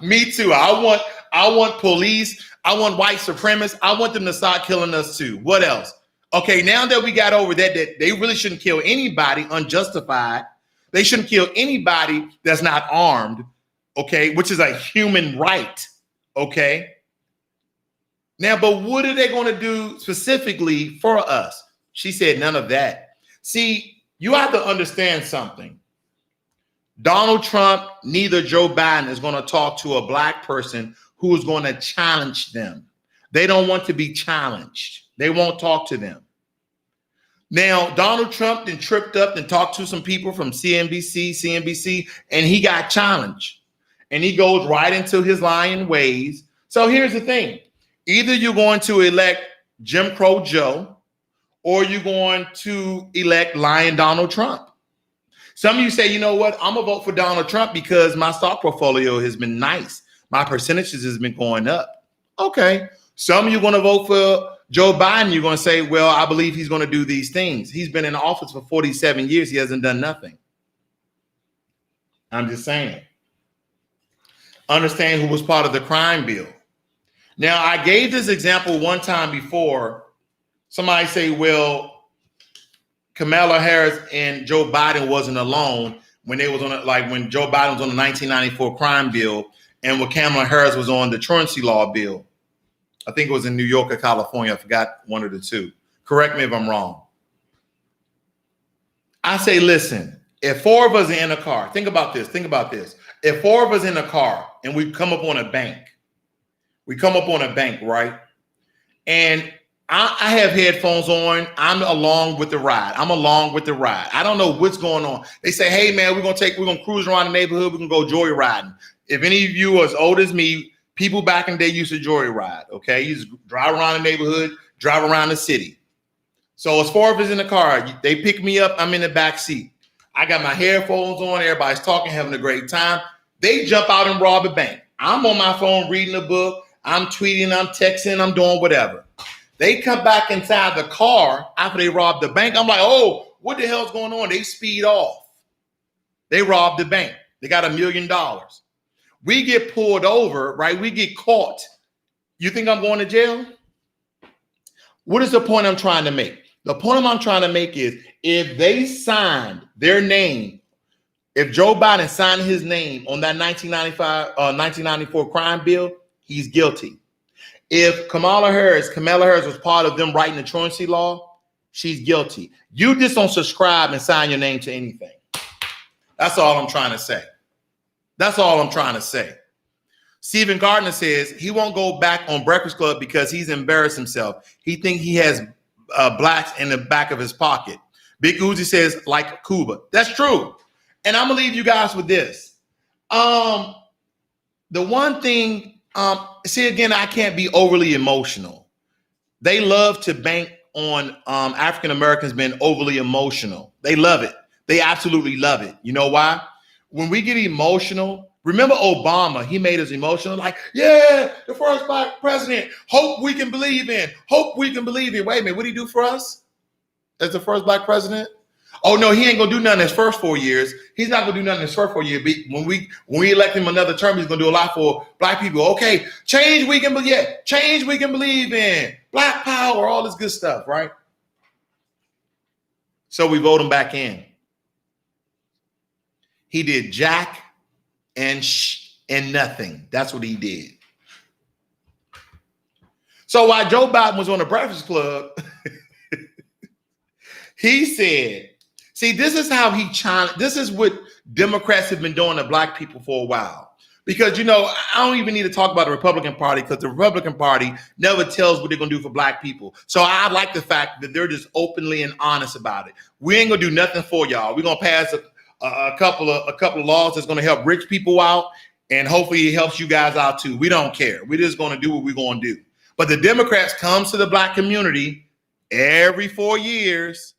Me too. I want police. I want white supremacists. I want them to start killing us too. What else? Okay, now that we got over that they really shouldn't kill anybody unjustified. They shouldn't kill anybody that's not armed, okay, which is a human right, okay? Now, but what are they going to do specifically for us? She said none of that. See, you have to understand something. Donald Trump, neither Joe Biden is going to talk to a Black person who is going to challenge them. They don't want to be challenged. They won't talk to them. Now, Donald Trump then tripped up and talked to some people from CNBC, and he got challenged. And he goes right into his lying ways. So here's the thing. Either you're going to elect Jim Crow Joe, or you're going to elect lying Donald Trump. Some of you say, you know what? I'm going to vote for Donald Trump because my stock portfolio has been nice. My percentages has been going up. Okay. Some of you are going to vote for Joe Biden. You're going to say, well, I believe he's going to do these things. He's been in office for 47 years. He hasn't done nothing. I'm just saying. Understand who was part of the crime bill. Now, I gave this example one time before. Somebody say, well, Kamala Harris and Joe Biden wasn't alone when they was on it, like when Joe Biden was on the 1994 crime bill and when Kamala Harris was on the truancy law bill. I think it was in New York or California. I forgot one of the two. Correct me if I'm wrong. I say, listen, if four of us are in a car, think about this. If four of us in a car and we come up on a bank, right? And I have headphones on. I'm along with the ride. I don't know what's going on. They say, hey man, we're gonna cruise around the neighborhood. We're gonna go joyriding. If any of you are as old as me, people back in the day used to joyride. Okay, you just drive around the neighborhood, drive around the city. So as four of us in the car, they pick me up. I'm in the back seat. I got my headphones on. Everybody's talking, having a great time. They jump out and rob a bank. I'm on my phone reading a book. I'm tweeting. I'm texting. I'm doing whatever. They come back inside the car after they robbed the bank. I'm like, oh, what the hell's going on? They speed off. They robbed the bank. They got $1 million. We get pulled over, right? We get caught. You think I'm going to jail? What is the point I'm trying to make? The point I'm trying to make is if they signed their name, if Joe Biden signed his name on that 1994 crime bill, he's guilty. If Kamala Harris was part of them writing the truancy law, she's guilty. You just don't subscribe and sign your name to anything. That's all I'm trying to say. Stephen Gardner says he won't go back on Breakfast Club because he's embarrassed himself. He thinks he has blacks in the back of his pocket. Big Uzi says, like Cuba. That's true. And I'm going to leave you guys with this. The one thing, see, again, I can't be overly emotional. They love to bank on African Americans being overly emotional. They love it. They absolutely love it. You know why? When we get emotional, remember Obama, he made us emotional. Like, yeah, the first black president, hope we can believe in. Wait a minute, what did he do for us as the first black president? Oh, no, he ain't going to do nothing in his first 4 years. He's not going to do nothing in his first 4 years. When we elect him another term, he's going to do a lot for black people. Okay, change we can believe in. Black power, all this good stuff, right? So we vote him back in. He did jack and nothing. That's what he did. So while Joe Biden was on the Breakfast Club, he said, see, this is how he challenged. This is what Democrats have been doing to black people for a while. Because, you know, I don't even need to talk about the Republican Party because the Republican Party never tells what they're going to do for black people. So I like the fact that they're just openly and honest about it. We ain't going to do nothing for y'all. We're going to pass a couple of laws that's going to help rich people out. And hopefully it helps you guys out, too. We don't care. We're just going to do what we're going to do. But the Democrats comes to the black community every 4 years.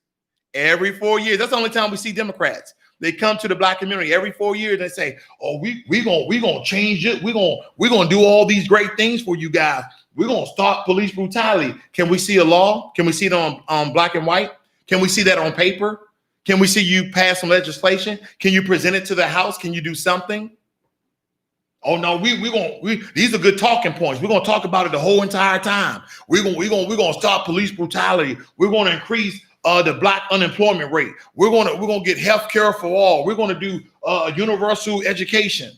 Every 4 years. That's the only time we see Democrats. They come to the black community every 4 years. They say, "Oh, we gonna change it. We gonna do all these great things for you guys. We're gonna stop police brutality." Can we see a law? Can we see it on black and white? Can we see that on paper? Can we see you pass some legislation? Can you present it to the House? Can you do something? Oh no, these are good talking points. We're gonna talk about it the whole entire time. We're gonna stop police brutality. We're gonna increase the black unemployment rate. We're gonna get health care for all. We're gonna do universal education.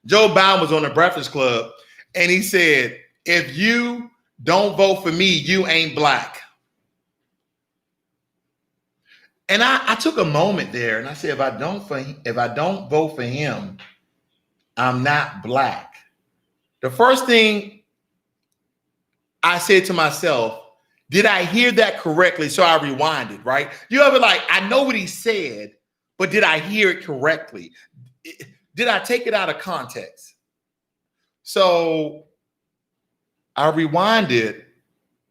Joe Biden was on the Breakfast Club and he said, if you don't vote for me, you ain't black. And I took a moment there and I said, if I don't vote for him, I'm not black. The first thing I said to myself, did I hear that correctly? So I rewinded, right? You ever like, I know what he said, but did I hear it correctly? Did I take it out of context? So I rewinded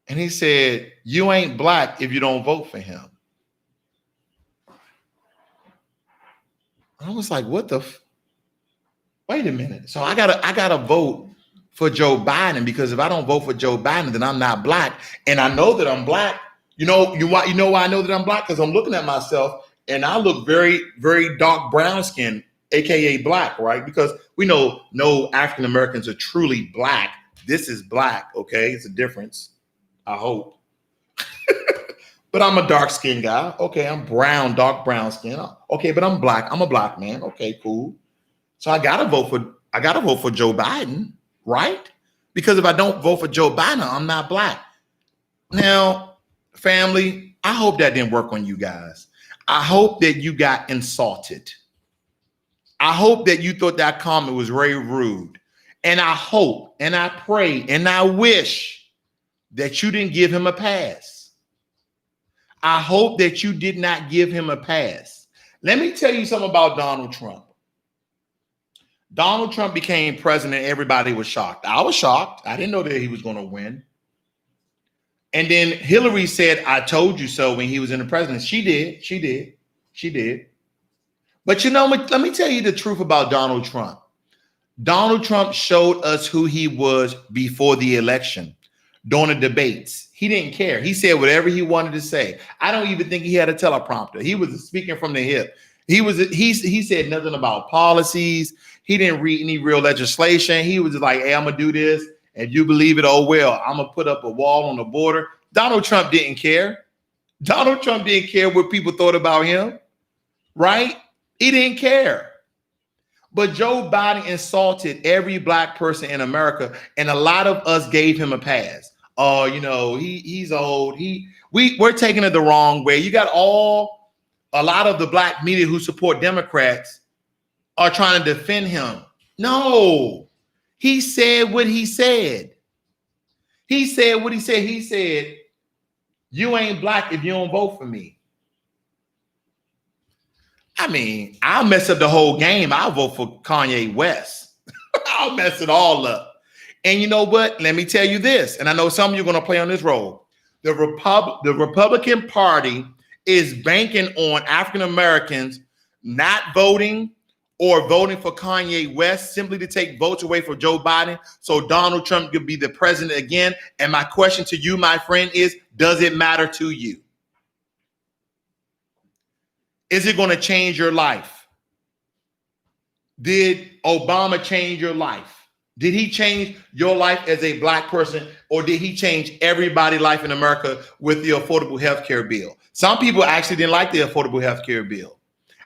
and he said, you ain't black if you don't vote for him. I was like, what the? Wait a minute. So I gotta vote for Joe Biden, because if I don't vote for Joe Biden, then I'm not black. And I know that I'm black. You know why I know that I'm black? Because I'm looking at myself and I look very, very dark brown skin, aka black, right? Because we know no African Americans are truly black. This is black, okay? It's a difference, I hope. But I'm a dark skinned guy. Okay, I'm brown, dark brown skin. Okay, but I'm black. I'm a black man. Okay, cool. So I gotta vote for Joe Biden, right? Because if I don't vote for Joe Biden, I'm not black. Now, family, I hope that didn't work on you guys. I hope that you got insulted. I hope that you thought that comment was very rude. And I hope and I pray and I wish that you didn't give him a pass. I hope that you did not give him a pass. Let me tell you something about Donald Trump. Donald Trump became president. Everybody was shocked. I was shocked. I didn't know that he was going to win. And then Hillary said, I told you so when he was in the presidency. She did. But you know, let me tell you the truth about Donald Trump. Donald Trump showed us who he was before the election, during the debates. He didn't care. He said whatever he wanted to say. I don't even think he had a teleprompter. He was speaking from the hip. He said nothing about policies. He didn't read any real legislation. He was just like, hey, I'm going to do this. If you believe it, oh, well, I'm going to put up a wall on the border. Donald Trump didn't care. Donald Trump didn't care what people thought about him, right? He didn't care. But Joe Biden insulted every black person in America, and a lot of us gave him a pass. Oh, you know, he's old. We're taking it the wrong way. You got a lot of the black media who support Democrats are trying to defend him. No, he said what he said. He said what he said. He said, you ain't black if you don't vote for me. I mean, I'll mess up the whole game. I'll vote for Kanye West. I'll mess it all up. And you know what? Let me tell you this. And I know some of you are going to play on this role. The Republican Party is banking on African Americans not voting or voting for Kanye West simply to take votes away from Joe Biden so Donald Trump could be the president again. And my question to you, my friend, is, does it matter to you? Is it going to change your life? Did Obama change your life? Did he change your life as a black person, or did he change everybody's life in America with the Affordable Health Care bill? Some people actually didn't like the Affordable Health Care bill.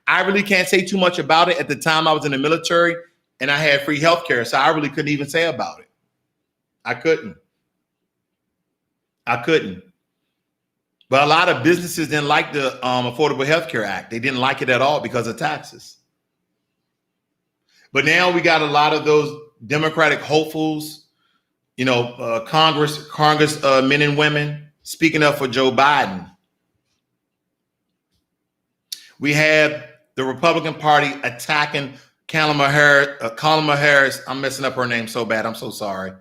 I really can't say too much about it. At the time I was in the military and I had free health care, so I really couldn't even say about it. I couldn't. But a lot of businesses didn't like the Affordable Health Care Act. They didn't like it at all because of taxes. But now we got a lot of those Democratic hopefuls, you know, Congress men and women speaking up for Joe Biden. We have the Republican Party attacking Kamala Harris. I'm messing up her name so bad. I'm so sorry.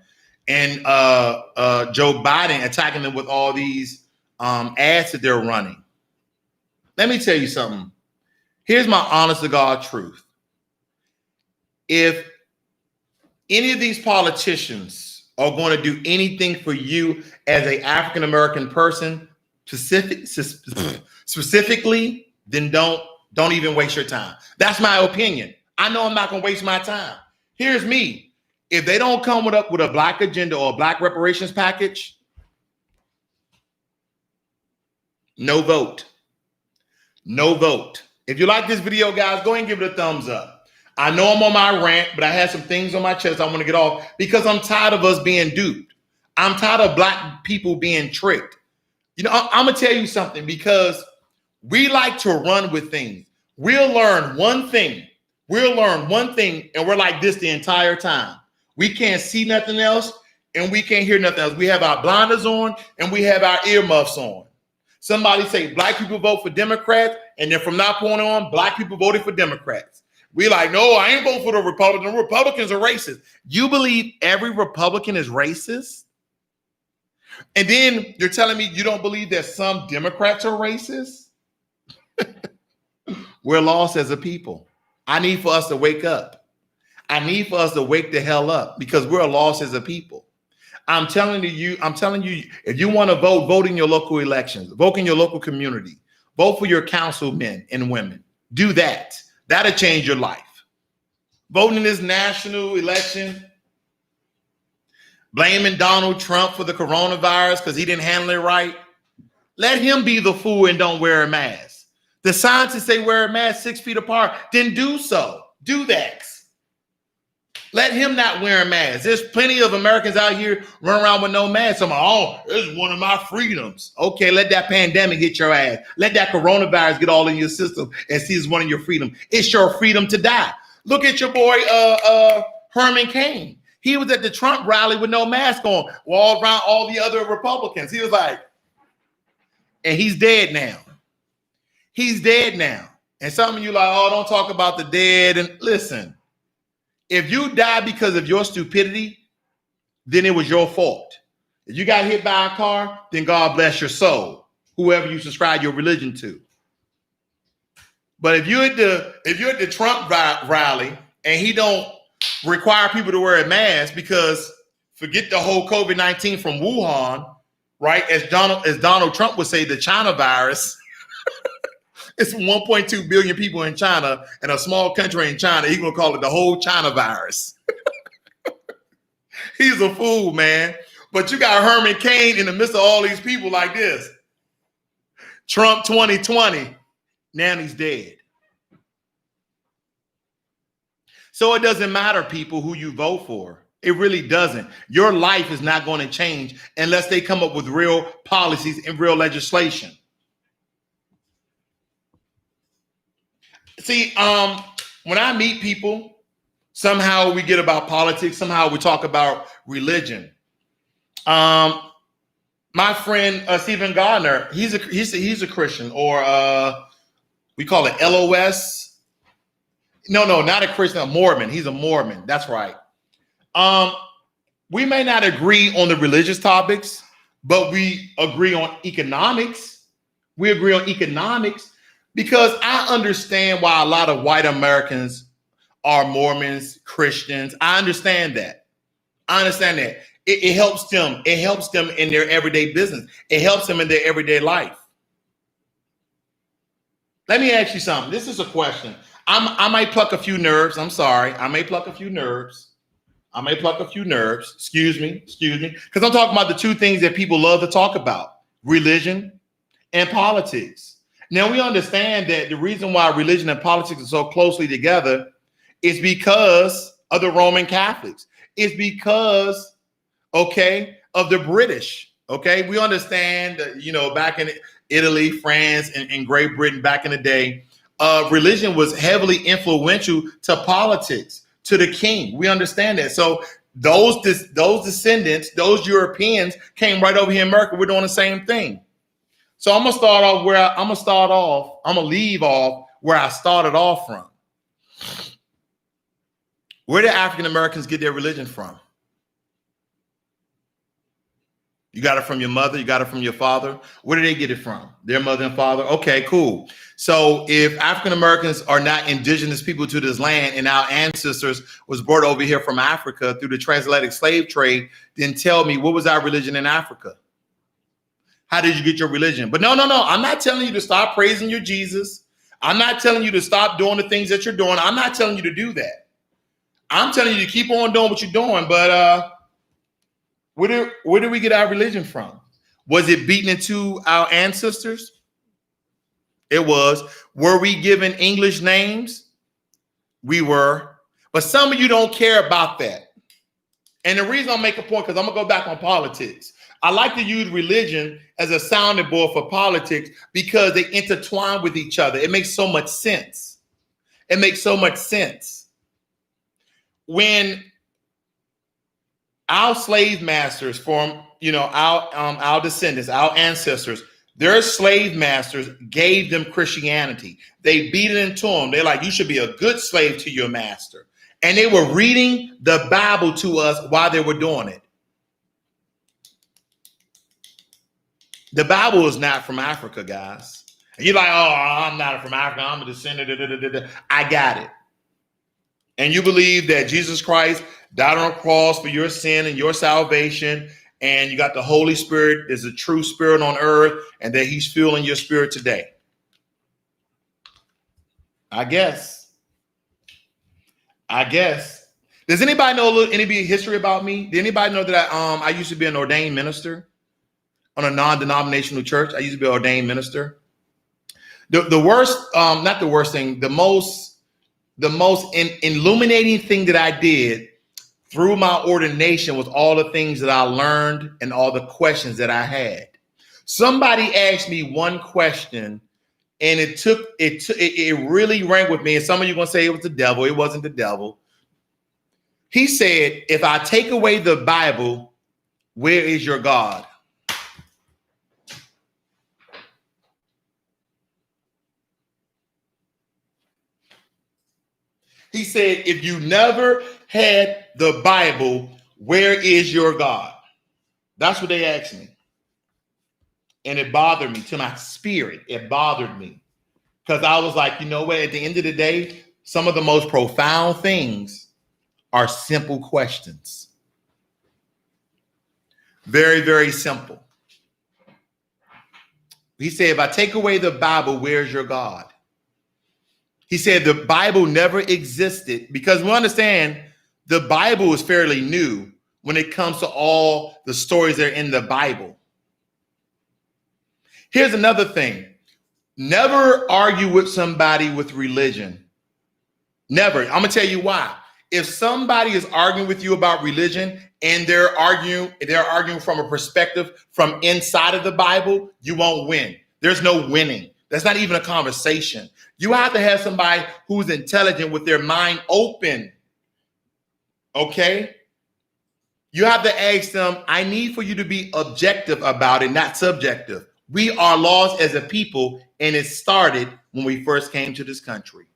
And Joe Biden attacking them with all these ads that they're running. Let me tell you something. Here's my honest to God truth. If any of these politicians are going to do anything for you as an African American person, specifically, then don't even waste your time. That's my opinion. I know I'm not going to waste my time. Here's me. If they don't come up with a black agenda or a black reparations package, no vote. No vote. If you like this video, guys, go ahead and give it a thumbs up. I know I'm on my rant, but I had some things on my chest I want to get off because I'm tired of us being duped. I'm tired of black people being tricked. You know, I'm going to tell you something, because we like to run with things. We'll learn one thing. And we're like this the entire time. We can't see nothing else. and we can't hear nothing else. We have our blinders on and we have our earmuffs on. Somebody say black people vote for Democrats, and then from that point on, black people voted for Democrats. We like, no, I ain't voting for the Republicans. The Republicans are racist. You believe every Republican is racist? And then you're telling me you don't believe that some Democrats are racist? We're lost as a people. I need for us to wake up. I need for us to wake the hell up because we're lost as a people. I'm telling you, if you want to vote, vote in your local elections, vote in your local community, vote for your councilmen and women. Do that. That'll change your life. Voting in this national election, blaming Donald Trump for the coronavirus because he didn't handle it right. Let him be the fool and don't wear a mask. The scientists say wear a mask 6 feet apart. Then do so. Do that. Let him not wear a mask. There's plenty of Americans out here running around with no mask. I'm like, oh, this is one of my freedoms. Okay, let that pandemic hit your ass. Let that coronavirus get all in your system and see it's one of your freedom. It's your freedom to die. Look at your boy Herman Cain. He was at the Trump rally with no mask on, all around all the other Republicans. He was like, and he's dead now. He's dead now. And some of you like, oh, don't talk about the dead. And listen. If you die because of your stupidity, then it was your fault. If you got hit by a car, then God bless your soul, whoever you subscribe your religion to. But if you're at the Trump rally and he don't require people to wear a mask because forget the whole COVID-19 from Wuhan, right? As Donald Trump would say, the China virus. It's 1.2 billion people in China and a small country in China. He's going to call it the whole China virus. He's a fool, man. But you got Herman Cain in the midst of all these people like this. Trump 2020. Now he's dead. So it doesn't matter, people, who you vote for. It really doesn't. Your life is not going to change unless they come up with real policies and real legislation. See, when I meet people, somehow we get about politics. Somehow we talk about religion. My friend Stephen Gardner, he's a Christian, or we call it LOS. No, not a Christian, a Mormon. He's a Mormon. That's right. We may not agree on the religious topics, but we agree on economics. We agree on economics. Because I understand why a lot of white Americans are Mormons, Christians. I understand that. It helps them. It helps them in their everyday business. It helps them in their everyday life. Let me ask you something. This is a question. I might pluck a few nerves. I'm sorry. I may pluck a few nerves. Excuse me. Because I'm talking about the two things that people love to talk about: religion and politics. Now, we understand that the reason why religion and politics are so closely together is because of the Roman Catholics. It's because, okay, of the British. Okay, we understand that, back in Italy, France, and Great Britain back in the day, religion was heavily influential to politics, to the king. We understand that. So those descendants, those Europeans came right over here in America. We're doing the same thing. So I'm gonna leave off where I started off from. Where did African Americans get their religion from? You got it from your mother, you got it from your father. Where did they get it from? Their mother and father. Okay, cool. So if African Americans are not indigenous people to this land and our ancestors was brought over here from Africa through the transatlantic slave trade, then tell me, what was our religion in Africa? How did you get your religion? But no. I'm not telling you to stop praising your Jesus. I'm not telling you to stop doing the things that you're doing. I'm not telling you to do that. I'm telling you to keep on doing what you're doing. But where did we get our religion from? Was it beaten into our ancestors? It was. Were we given English names? We were. But some of you don't care about that. And the reason I'll make a point, because I'm going to go back on politics. I like to use religion as a sounding board for politics because they intertwine with each other. It makes so much sense. When Our slave masters our descendants, our ancestors, their slave masters gave them Christianity. They beat it into them. They're like, you should be a good slave to your master. And they were reading the Bible to us while they were doing it. The Bible is not from Africa, guys. And you're like, oh, I'm not from Africa. I'm a descendant. I got it. And you believe that Jesus Christ died on a cross for your sin and your salvation, and you got the Holy Spirit, there's a true spirit on earth, and that he's fueling your spirit today. I guess. Does anybody know any history about me? Did anybody know that I used to be an ordained minister on a non-denominational church? I used to be an ordained minister. The worst, not the worst thing, the most illuminating thing that I did through my ordination was all the things that I learned and all the questions that I had. Somebody asked me one question, and it really rang with me. And some of you are going to say it was the devil. It wasn't the devil. He said, if I take away the Bible, where is your God? He said, if you never had the Bible, where is your God? That's what they asked me. And it bothered me to my spirit. It bothered me because I was like, you know what? At the end of the day, some of the most profound things are simple questions. Very, very simple. He said, if I take away the Bible, where's your God? He said the Bible never existed, because we understand the Bible is fairly new when it comes to all the stories that are in the Bible. Here's another thing. Never argue with somebody with religion. Never. I'm going to tell you why. If somebody is arguing with you about religion and they're arguing from a perspective from inside of the Bible, you won't win. There's no winning. That's not even a conversation. You have to have somebody who's intelligent with their mind open. Okay? You have to ask them, I need for you to be objective about it, not subjective. We are lost as a people, and it started when we first came to this country.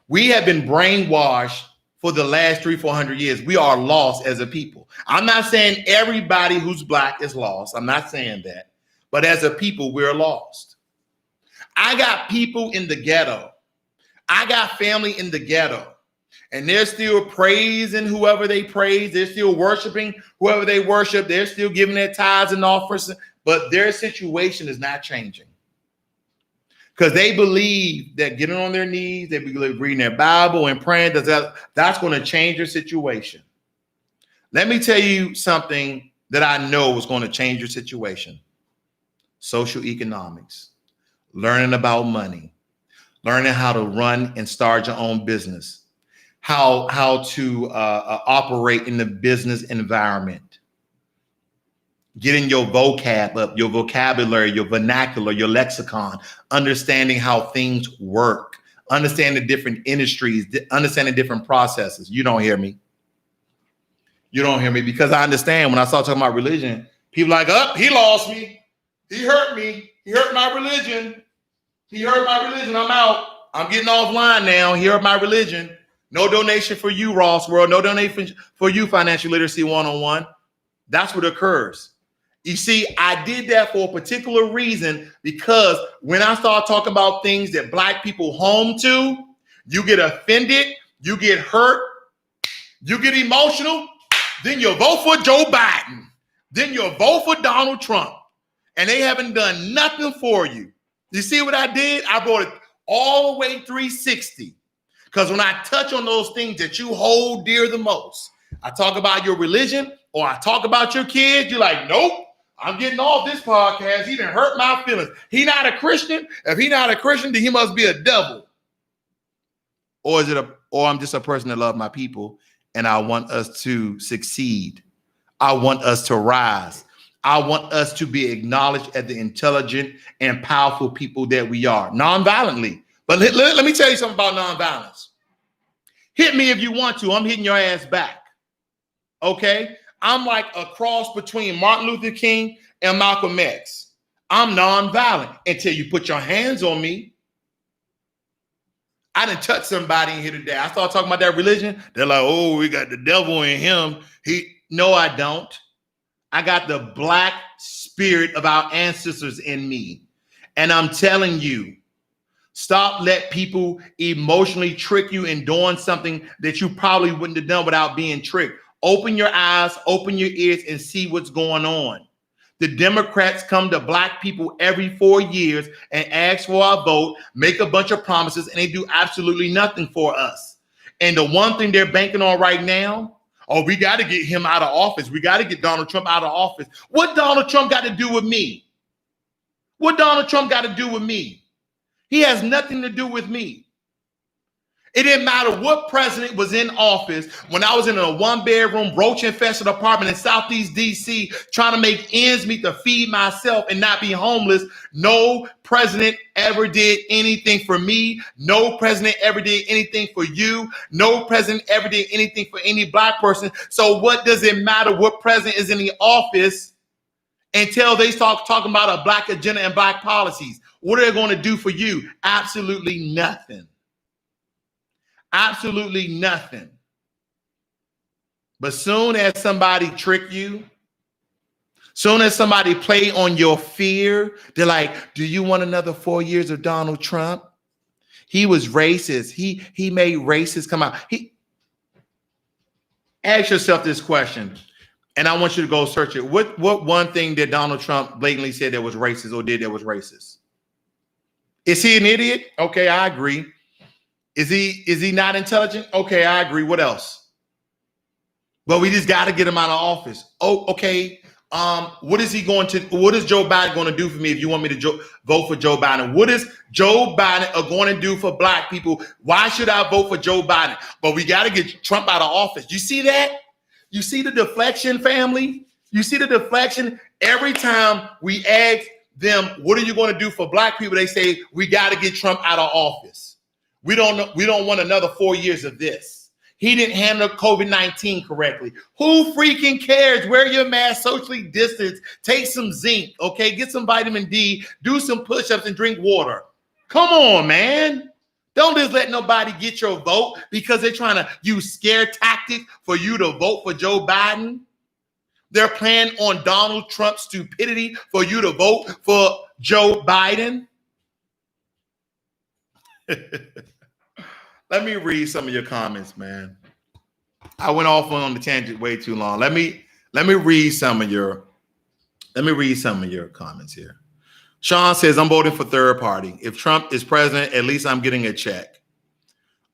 We have been brainwashed for the last 300-400 years. We are lost as a people. I'm not saying everybody who's Black is lost. I'm not saying that. But as a people, we're lost. I got people in the ghetto. I got family in the ghetto. And they're still praising whoever they praise. They're still worshiping whoever they worship. They're still giving their tithes and offers. But their situation is not changing. Because they believe that getting on their knees, they believe reading their Bible and praying, that's going to change your situation. Let me tell you something that I know is going to change your situation. Social economics. Learning about money, learning how to run and start your own business, how to operate in the business environment, getting your vocab up, your vocabulary, your vernacular, your lexicon, understanding how things work, understanding different industries, understanding different processes. You don't hear me. You don't hear me because I understand when I start talking about religion, people are like, oh, he lost me. He hurt me. He hurt my religion. He hurt my religion. I'm out. I'm getting offline now. He hurt my religion. No donation for you, Ross World. No donation for you, Financial Literacy 101. That's what occurs. You see, I did that for a particular reason, because when I start talking about things that Black people home to, you get offended, you get hurt, you get emotional, then you vote for Joe Biden, then you vote for Donald Trump, and they haven't done nothing for you. You see what I did? I brought it all the way 360. Because when I touch on those things that you hold dear the most, I talk about your religion or I talk about your kids, you're like, nope, I'm getting off this podcast. He done hurt my feelings. He not a Christian. If he not a Christian, then he must be a devil. Or I'm just a person that loves my people and I want us to succeed. I want us to rise. I want us to be acknowledged as the intelligent and powerful people that we are, non-violently. But let me tell you something about non-violence. Hit me if you want to. I'm hitting your ass back. Okay? I'm like a cross between Martin Luther King and Malcolm X. I'm nonviolent until you put your hands on me. I didn't touch somebody in here today. I start talking about that religion. They're like, oh, we got the devil in him. No, I don't. I got the black spirit of our ancestors in me. And I'm telling you, stop let people emotionally trick you in doing something that you probably wouldn't have done without being tricked. Open your eyes, open your ears, and see what's going on. The Democrats come to black people every 4 years and ask for our vote, make a bunch of promises, and they do absolutely nothing for us. And the one thing they're banking on right now, oh, we got to get him out of office. We got to get Donald Trump out of office. What Donald Trump got to do with me? What Donald Trump got to do with me? He has nothing to do with me. It didn't matter what president was in office when I was in a one-bedroom, roach-infested apartment in Southeast D.C. trying to make ends meet to feed myself and not be homeless. No president ever did anything for me. No president ever did anything for you. No president ever did anything for any black person. So what does it matter what president is in the office until they start talking about a black agenda and black policies? What are they going to do for you? Absolutely nothing. Absolutely nothing. But soon as somebody trick you, soon as somebody play on your fear, they're like, do you want another 4 years of Donald Trump? He was racist. He made racists come out. Ask yourself this question, and I want you to go search it. What one thing that Donald Trump blatantly said that was racist or did that was racist? Is he an idiot? Okay, I agree. Is he not intelligent? Okay, I agree. What else? But we just got to get him out of office. Oh, okay. What is Joe Biden going to do for me if you want me to vote for Joe Biden? What is Joe Biden going to do for black people? Why should I vote for Joe Biden? But we got to get Trump out of office. You see that? You see the deflection, family? You see the deflection? Every time we ask them, what are you going to do for black people? They say, we got to get Trump out of office. We don't want another 4 years of this. He didn't handle COVID-19 correctly. Who freaking cares? Wear your mask, socially distance, take some zinc, okay? Get some vitamin D, do some push-ups and drink water. Come on, man. Don't just let nobody get your vote because they're trying to use scare tactics for you to vote for Joe Biden. They're playing on Donald Trump's stupidity for you to vote for Joe Biden. Let me read some of your comments, man. I went off on the tangent way too long. Let me read some of your comments here. Sean says, I'm voting for third party. If Trump is president, at least I'm getting a check.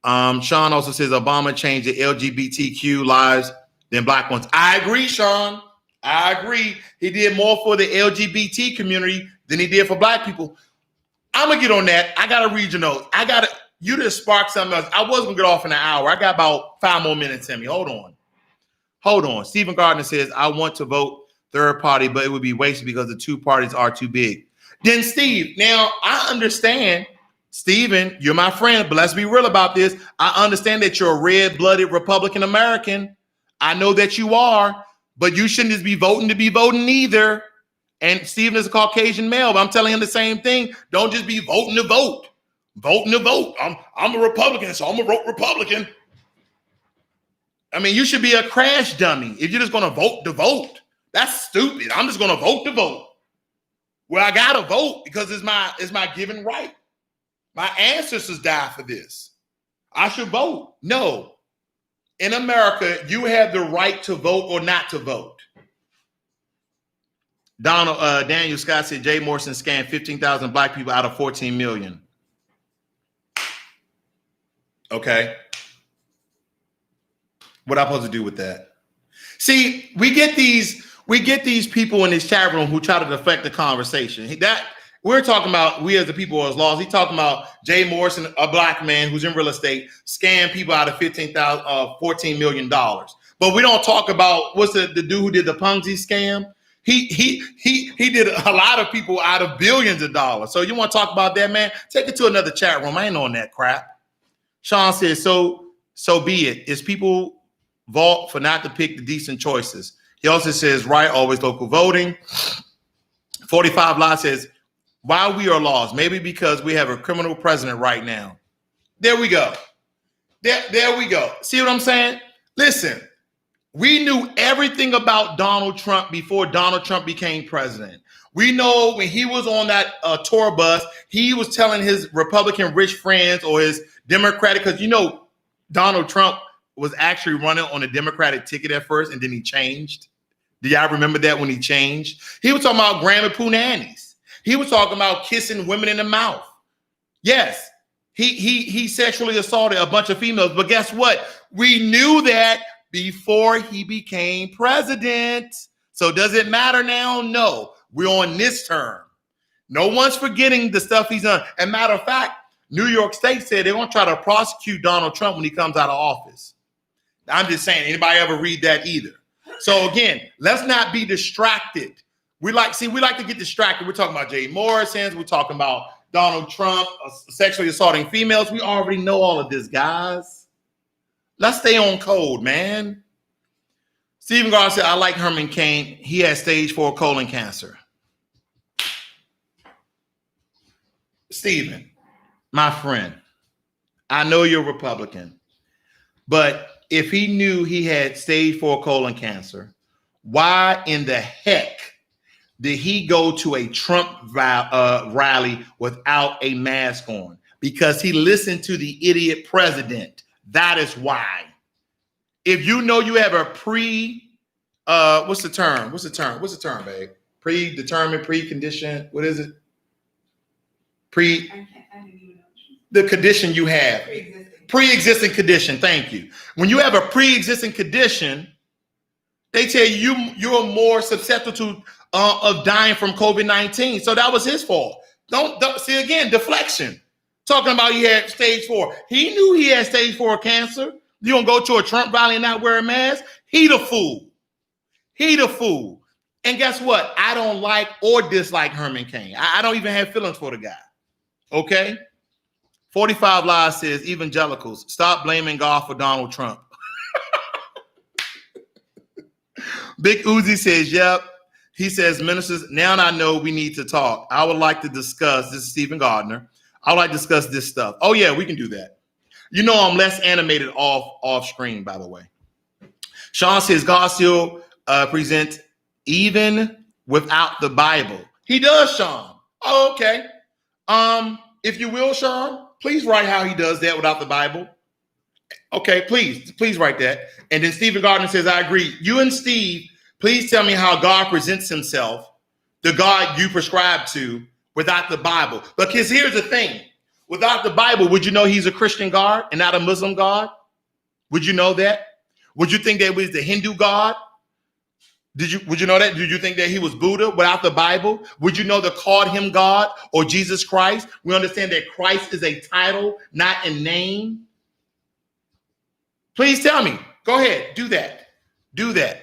Sean also says Obama changed the LGBTQ lives than black ones. I agree, Sean. I agree. He did more for the LGBT community than he did for black people. I'm gonna get on that. I gotta read your notes. You just sparked something else. I was gonna get off in an hour. I got about 5 more minutes in me. Hold on. Stephen Gardner says, I want to vote third party, but it would be wasted because the two parties are too big. Then Steve, now I understand, Stephen, you're my friend, but let's be real about this. I understand that you're a red-blooded Republican American. I know that you are, but you shouldn't just be voting to be voting either. And Stephen is a Caucasian male, but I'm telling him the same thing. Don't just be voting to vote. Voting to vote. I'm a Republican, so I'm a vote Republican. I mean, you should be a crash dummy if you're just going to vote to vote. That's stupid. I'm just going to vote to vote. Well, I got to vote because it's my given right. My ancestors died for this. I should vote. No. In America, you have the right to vote or not to vote. Daniel Scott said Jay Morrison scammed 15,000 black people out of 14 million. Okay. What am I supposed to do with that? See, we get these people in this chat room who try to deflect the conversation. That we're talking about, we as the people as lost. He's talking about Jay Morrison, a black man who's in real estate, scam people out of $14 million. But we don't talk about what's the dude who did the Ponzi scam. He did a lot of people out of billions of dollars. So you want to talk about that, man? Take it to another chat room. I ain't on that crap. Sean says, so be it. It's people vote for not to pick the decent choices. He also says, right, always local voting. 45 Live says, why we are lost? Maybe because we have a criminal president right now. There we go. There we go. See what I'm saying? Listen, we knew everything about Donald Trump before Donald Trump became president. We know when he was on that tour bus, he was telling his Republican rich friends or his Democratic, because Donald Trump was actually running on a Democratic ticket at first, and then he changed. Do y'all remember that when he changed? He was talking about grandma poo nannies. He was talking about kissing women in the mouth. Yes, he sexually assaulted a bunch of females. But guess what? We knew that before he became president. So does it matter now? No. We're on this term. No one's forgetting the stuff he's done. And matter of fact, New York State said they're going to try to prosecute Donald Trump when he comes out of office. I'm just saying, anybody ever read that either? So again, let's not be distracted. We like to get distracted. We're talking about Jay Morrison's. We're talking about Donald Trump sexually assaulting females. We already know all of this, guys. Let's stay on code, man. Stephen Gardner said, I like Herman Cain. He has stage 4 colon cancer. Stephen, my friend, I know you're Republican, but if he knew he had stage 4 colon cancer, why in the heck did he go to a Trump rally without a mask on? Because he listened to the idiot president. That is why. If you know you have a what's the term, babe? Predetermined, preconditioned, what is it? The condition you have. Pre-existing condition, thank you. When you have a pre-existing condition, they tell you're more susceptible of dying from COVID-19. So that was his fault. Don't see again, deflection. Talking about he had stage 4. He knew he had stage 4 cancer. You gonna go to a Trump rally and not wear a mask? He the fool. He the fool. And guess what? I don't like or dislike Herman Cain. I don't even have feelings for the guy. Okay? 45 Live says, evangelicals, stop blaming God for Donald Trump. Big Uzi says, yep. He says, ministers, now I know we need to talk. I would like to discuss, this is Stephen Gardner. I would like to discuss this stuff. Oh, yeah, we can do that. You know I'm less animated off screen, by the way. Sean says, God still presents even without the Bible. He does, Sean. Oh, okay. If you will, Sean, please write how he does that without the Bible. Okay, please write that. And then Stephen Gardner says, I agree. You and Steve, please tell me how God presents himself, the God you prescribe to, without the Bible. Because here's the thing. Without the Bible, would you know he's a Christian God and not a Muslim God? Would you know that? Would you think that he was the Hindu God? Would you know that? Did you think that he was Buddha without the Bible? Would you know they called him God or Jesus Christ? We understand that Christ is a title, not a name. Please tell me. Go ahead. Do that. Do that.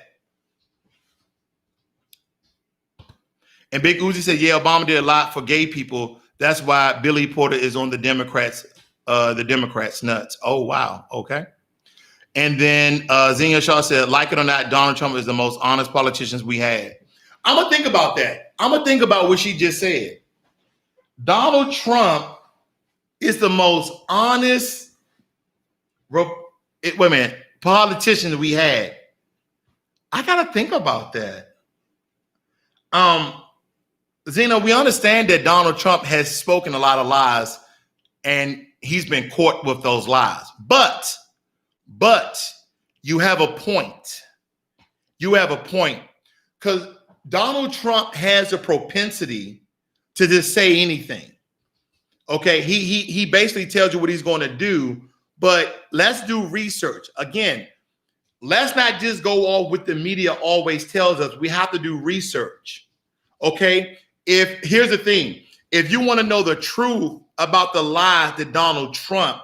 And Big Uzi said, yeah, Obama did a lot for gay people. That's why Billy Porter is on the Democrats nuts. Oh, wow. Okay. And then Zinga Shaw said, like it or not, Donald Trump is the most honest politicians we had. I'm going to think about that. I'm going to think about what she just said. Donald Trump is the most honest politician we had. I got to think about that. Zena, we understand that Donald Trump has spoken a lot of lies and he's been caught with those lies. But you have a point. You have a point. Because Donald Trump has a propensity to just say anything. Okay, he basically tells you what he's going to do, but let's do research. Again, let's not just go off what the media always tells us. We have to do research. Okay, here's the thing. If you want to know the truth about the lies that Donald Trump,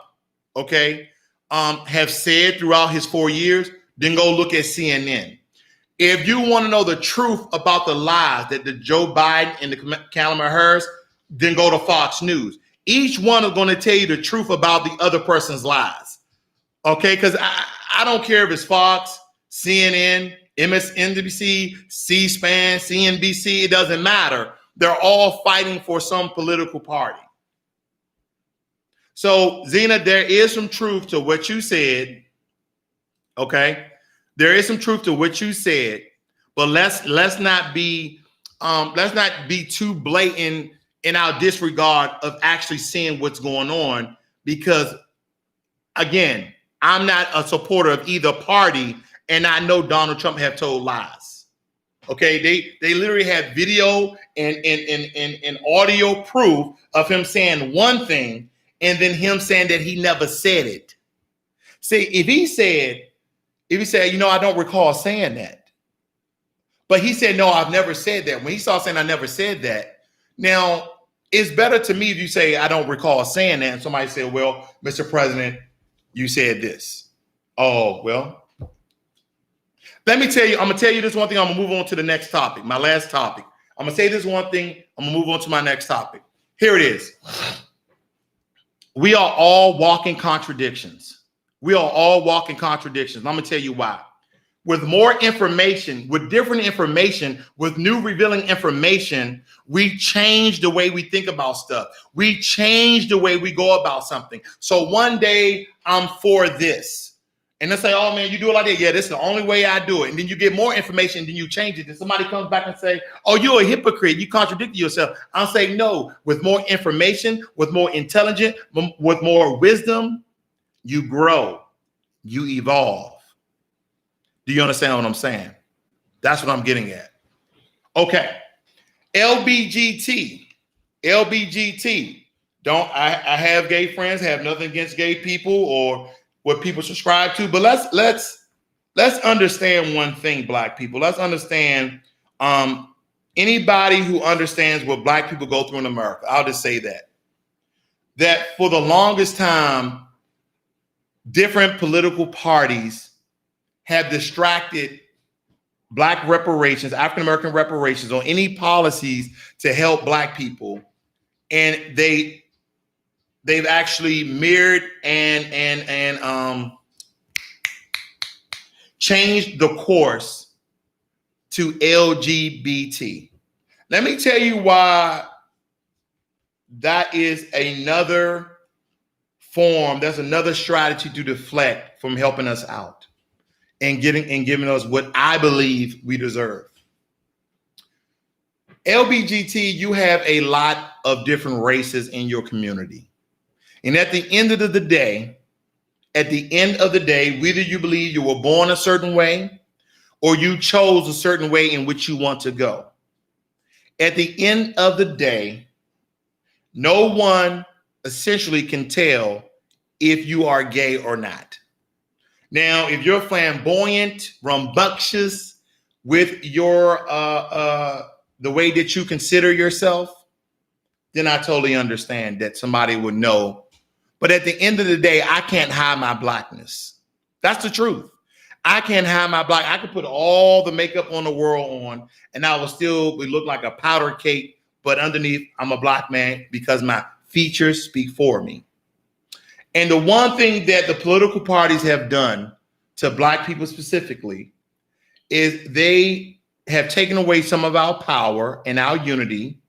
have said throughout his 4 years, then go look at CNN. If you want to know the truth about the lies that the Joe Biden and the Kamala Harris, then go to Fox News. Each one is going to tell you the truth about the other person's lies. Okay, because I don't care if it's Fox, CNN, MSNBC, C-SPAN, CNBC, it doesn't matter. They're all fighting for some political party. So, Zena, there is some truth to what you said. Okay, there is some truth to what you said, but let's not be too blatant in our disregard of actually seeing what's going on. Because again, I'm not a supporter of either party, and I know Donald Trump have told lies. Okay, they literally have video and audio proof of him saying one thing and then him saying that he never said it. See, if he said, I don't recall saying that, but he said, no, I've never said that. When he started saying I never said that, now it's better to me if you say I don't recall saying that, and somebody said, well, Mr. President, you said this. Oh, well, let me tell you, I'm going to tell you this one thing. I'm going to move on to the next topic, my last topic. I'm going to say this one thing. I'm going to move on to my next topic. Here it is. We are all walking contradictions. We are all walking contradictions. I'm going to tell you why. With more information, with different information, with new revealing information, we change the way we think about stuff. We change the way we go about something. So one day I'm for this. And they say, oh man, you do it like that. Yeah, this is the only way I do it. And then you get more information, and then you change it. And somebody comes back and say, oh, you're a hypocrite. You contradict yourself. I'll say, no, with more information, with more intelligence, with more wisdom, you grow, you evolve. Do you understand what I'm saying? That's what I'm getting at. Okay. LBGT. I have gay friends, have nothing against gay people or what people subscribe to, but let's understand one thing, Black people. Let's understand anybody who understands what Black people go through in America. I'll just say that for the longest time, different political parties have distracted Black reparations, African-American reparations, on any policies to help Black people. And they've actually mirrored and changed the course to LGBT. Let me tell you why that is another form. That's another strategy to deflect from helping us out and giving us what I believe we deserve. LBGT, you have a lot of different races in your community. And at the end of the day, whether you believe you were born a certain way or you chose a certain way in which you want to go, at the end of the day, no one essentially can tell if you are gay or not. Now, if you're flamboyant, rambunctious with your the way that you consider yourself, then I totally understand that somebody would know. But at the end of the day, I can't hide my Blackness. That's the truth. I can't hide my Black. I could put all the makeup on the world on, and I will still look like a powder cake. But underneath, I'm a Black man because my features speak for me. And the one thing that the political parties have done to Black people specifically is they have taken away some of our power and our unity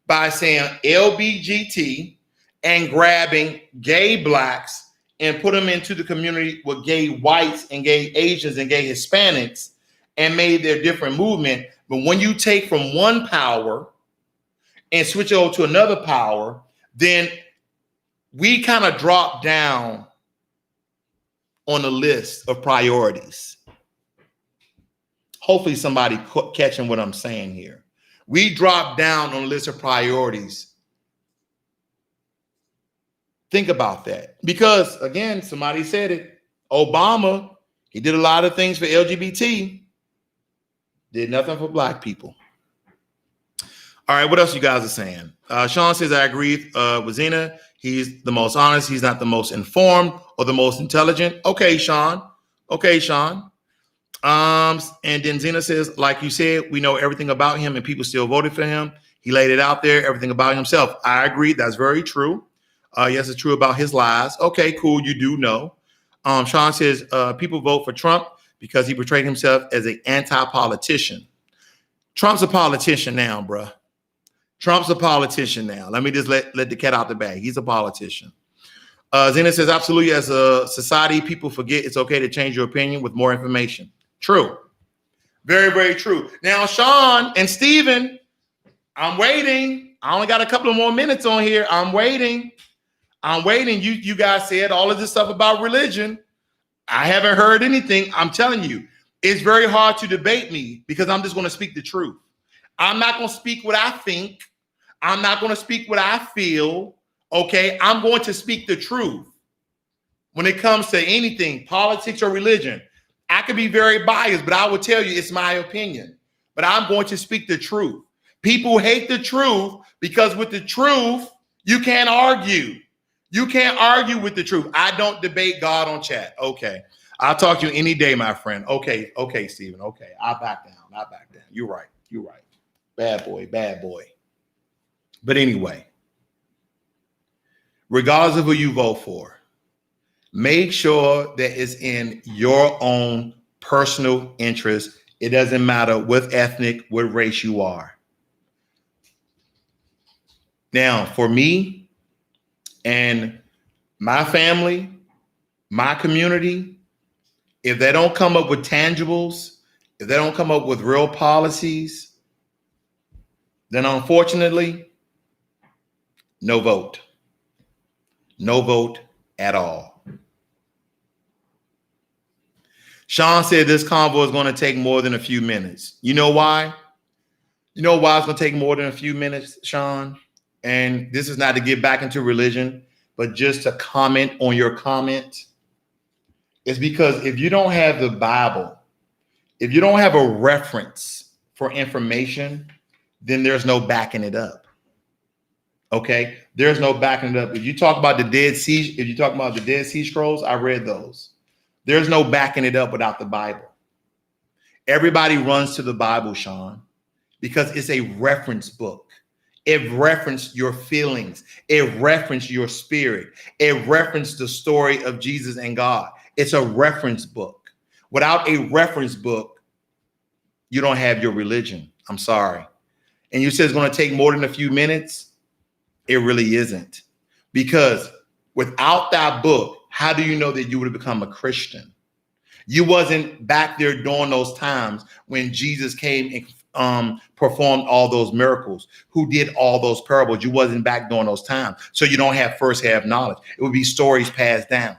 by saying LBGT and grabbing gay Blacks and put them into the community with gay whites and gay Asians and gay Hispanics and made their different movement. But when you take from one power and switch over to another power, then we kind of drop down on the list of priorities. Hopefully somebody catching what I'm saying here. We drop down on the list of priorities. Think about that. Because again, somebody said it. Obama, he did a lot of things for LGBT, did nothing for Black people. All right, what else you guys are saying? Sean says, I agree with Zena. He's the most honest. He's not the most informed or the most intelligent. Okay, Sean. And then Zena says, like you said, we know everything about him and people still voted for him. He laid it out there, everything about himself. I agree. That's very true. Yes, it's true about his lies. Okay, cool. You do know. Sean says, people vote for Trump because he portrayed himself as an anti-politician. Trump's a politician now, bruh. Trump's a politician now. Let me just let the cat out the bag. He's a politician. Zena says, absolutely, as a society, people forget it's okay to change your opinion with more information. True. Very, very true. Now, Sean and Steven, I'm waiting. I only got a couple of more minutes on here. I'm waiting. You guys said all of this stuff about religion. I haven't heard anything. I'm telling you, it's very hard to debate me because I'm just going to speak the truth. I'm not going to speak what I think. I'm not going to speak what I feel. Okay, I'm going to speak the truth when it comes to anything, politics or religion. I could be very biased, but I will tell you it's my opinion. But I'm going to speak the truth. People hate the truth because with the truth, you can't argue. You can't argue with the truth. I don't debate God on chat. Okay, I'll talk to you any day, my friend. Okay, Stephen. Okay, I'll back down. You're right. Bad boy. But anyway, regardless of who you vote for, make sure that it's in your own personal interest. It doesn't matter what ethnic, what race you are. Now, for me and my family, my community, if they don't come up with tangibles, if they don't come up with real policies, then unfortunately, no vote. No vote at all. Sean said this convo is going to take more than a few minutes. You know why? You know why it's going to take more than a few minutes, Sean? And this is not to get back into religion, but just to comment on your comment. It's because if you don't have the Bible, if you don't have a reference for information, then there's no backing it up. Okay, there's no backing it up. If you talk about the Dead Sea Scrolls, I read those. There's no backing it up without the Bible. Everybody runs to the Bible, Sean, because it's a reference book. It referenced your feelings. It referenced your spirit. It referenced the story of Jesus and God. It's a reference book. Without a reference book, you don't have your religion. I'm sorry. And you said it's going to take more than a few minutes. It really isn't. Because without that book, how do you know that you would have become a Christian? You wasn't back there during those times when Jesus came and performed all those miracles, who did all those parables. You wasn't back during those times. So you don't have first-hand knowledge. It would be stories passed down.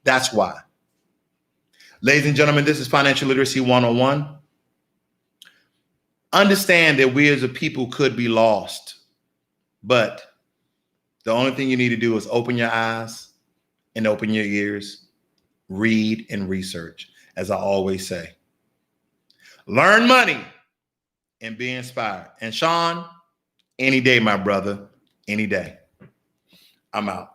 That's why. Ladies and gentlemen, this is Financial Literacy 101. Understand that we as a people could be lost, but the only thing you need to do is open your eyes and open your ears, read and research, as I always say. Learn money and be inspired. And Sean, any day, my brother, any day. I'm out.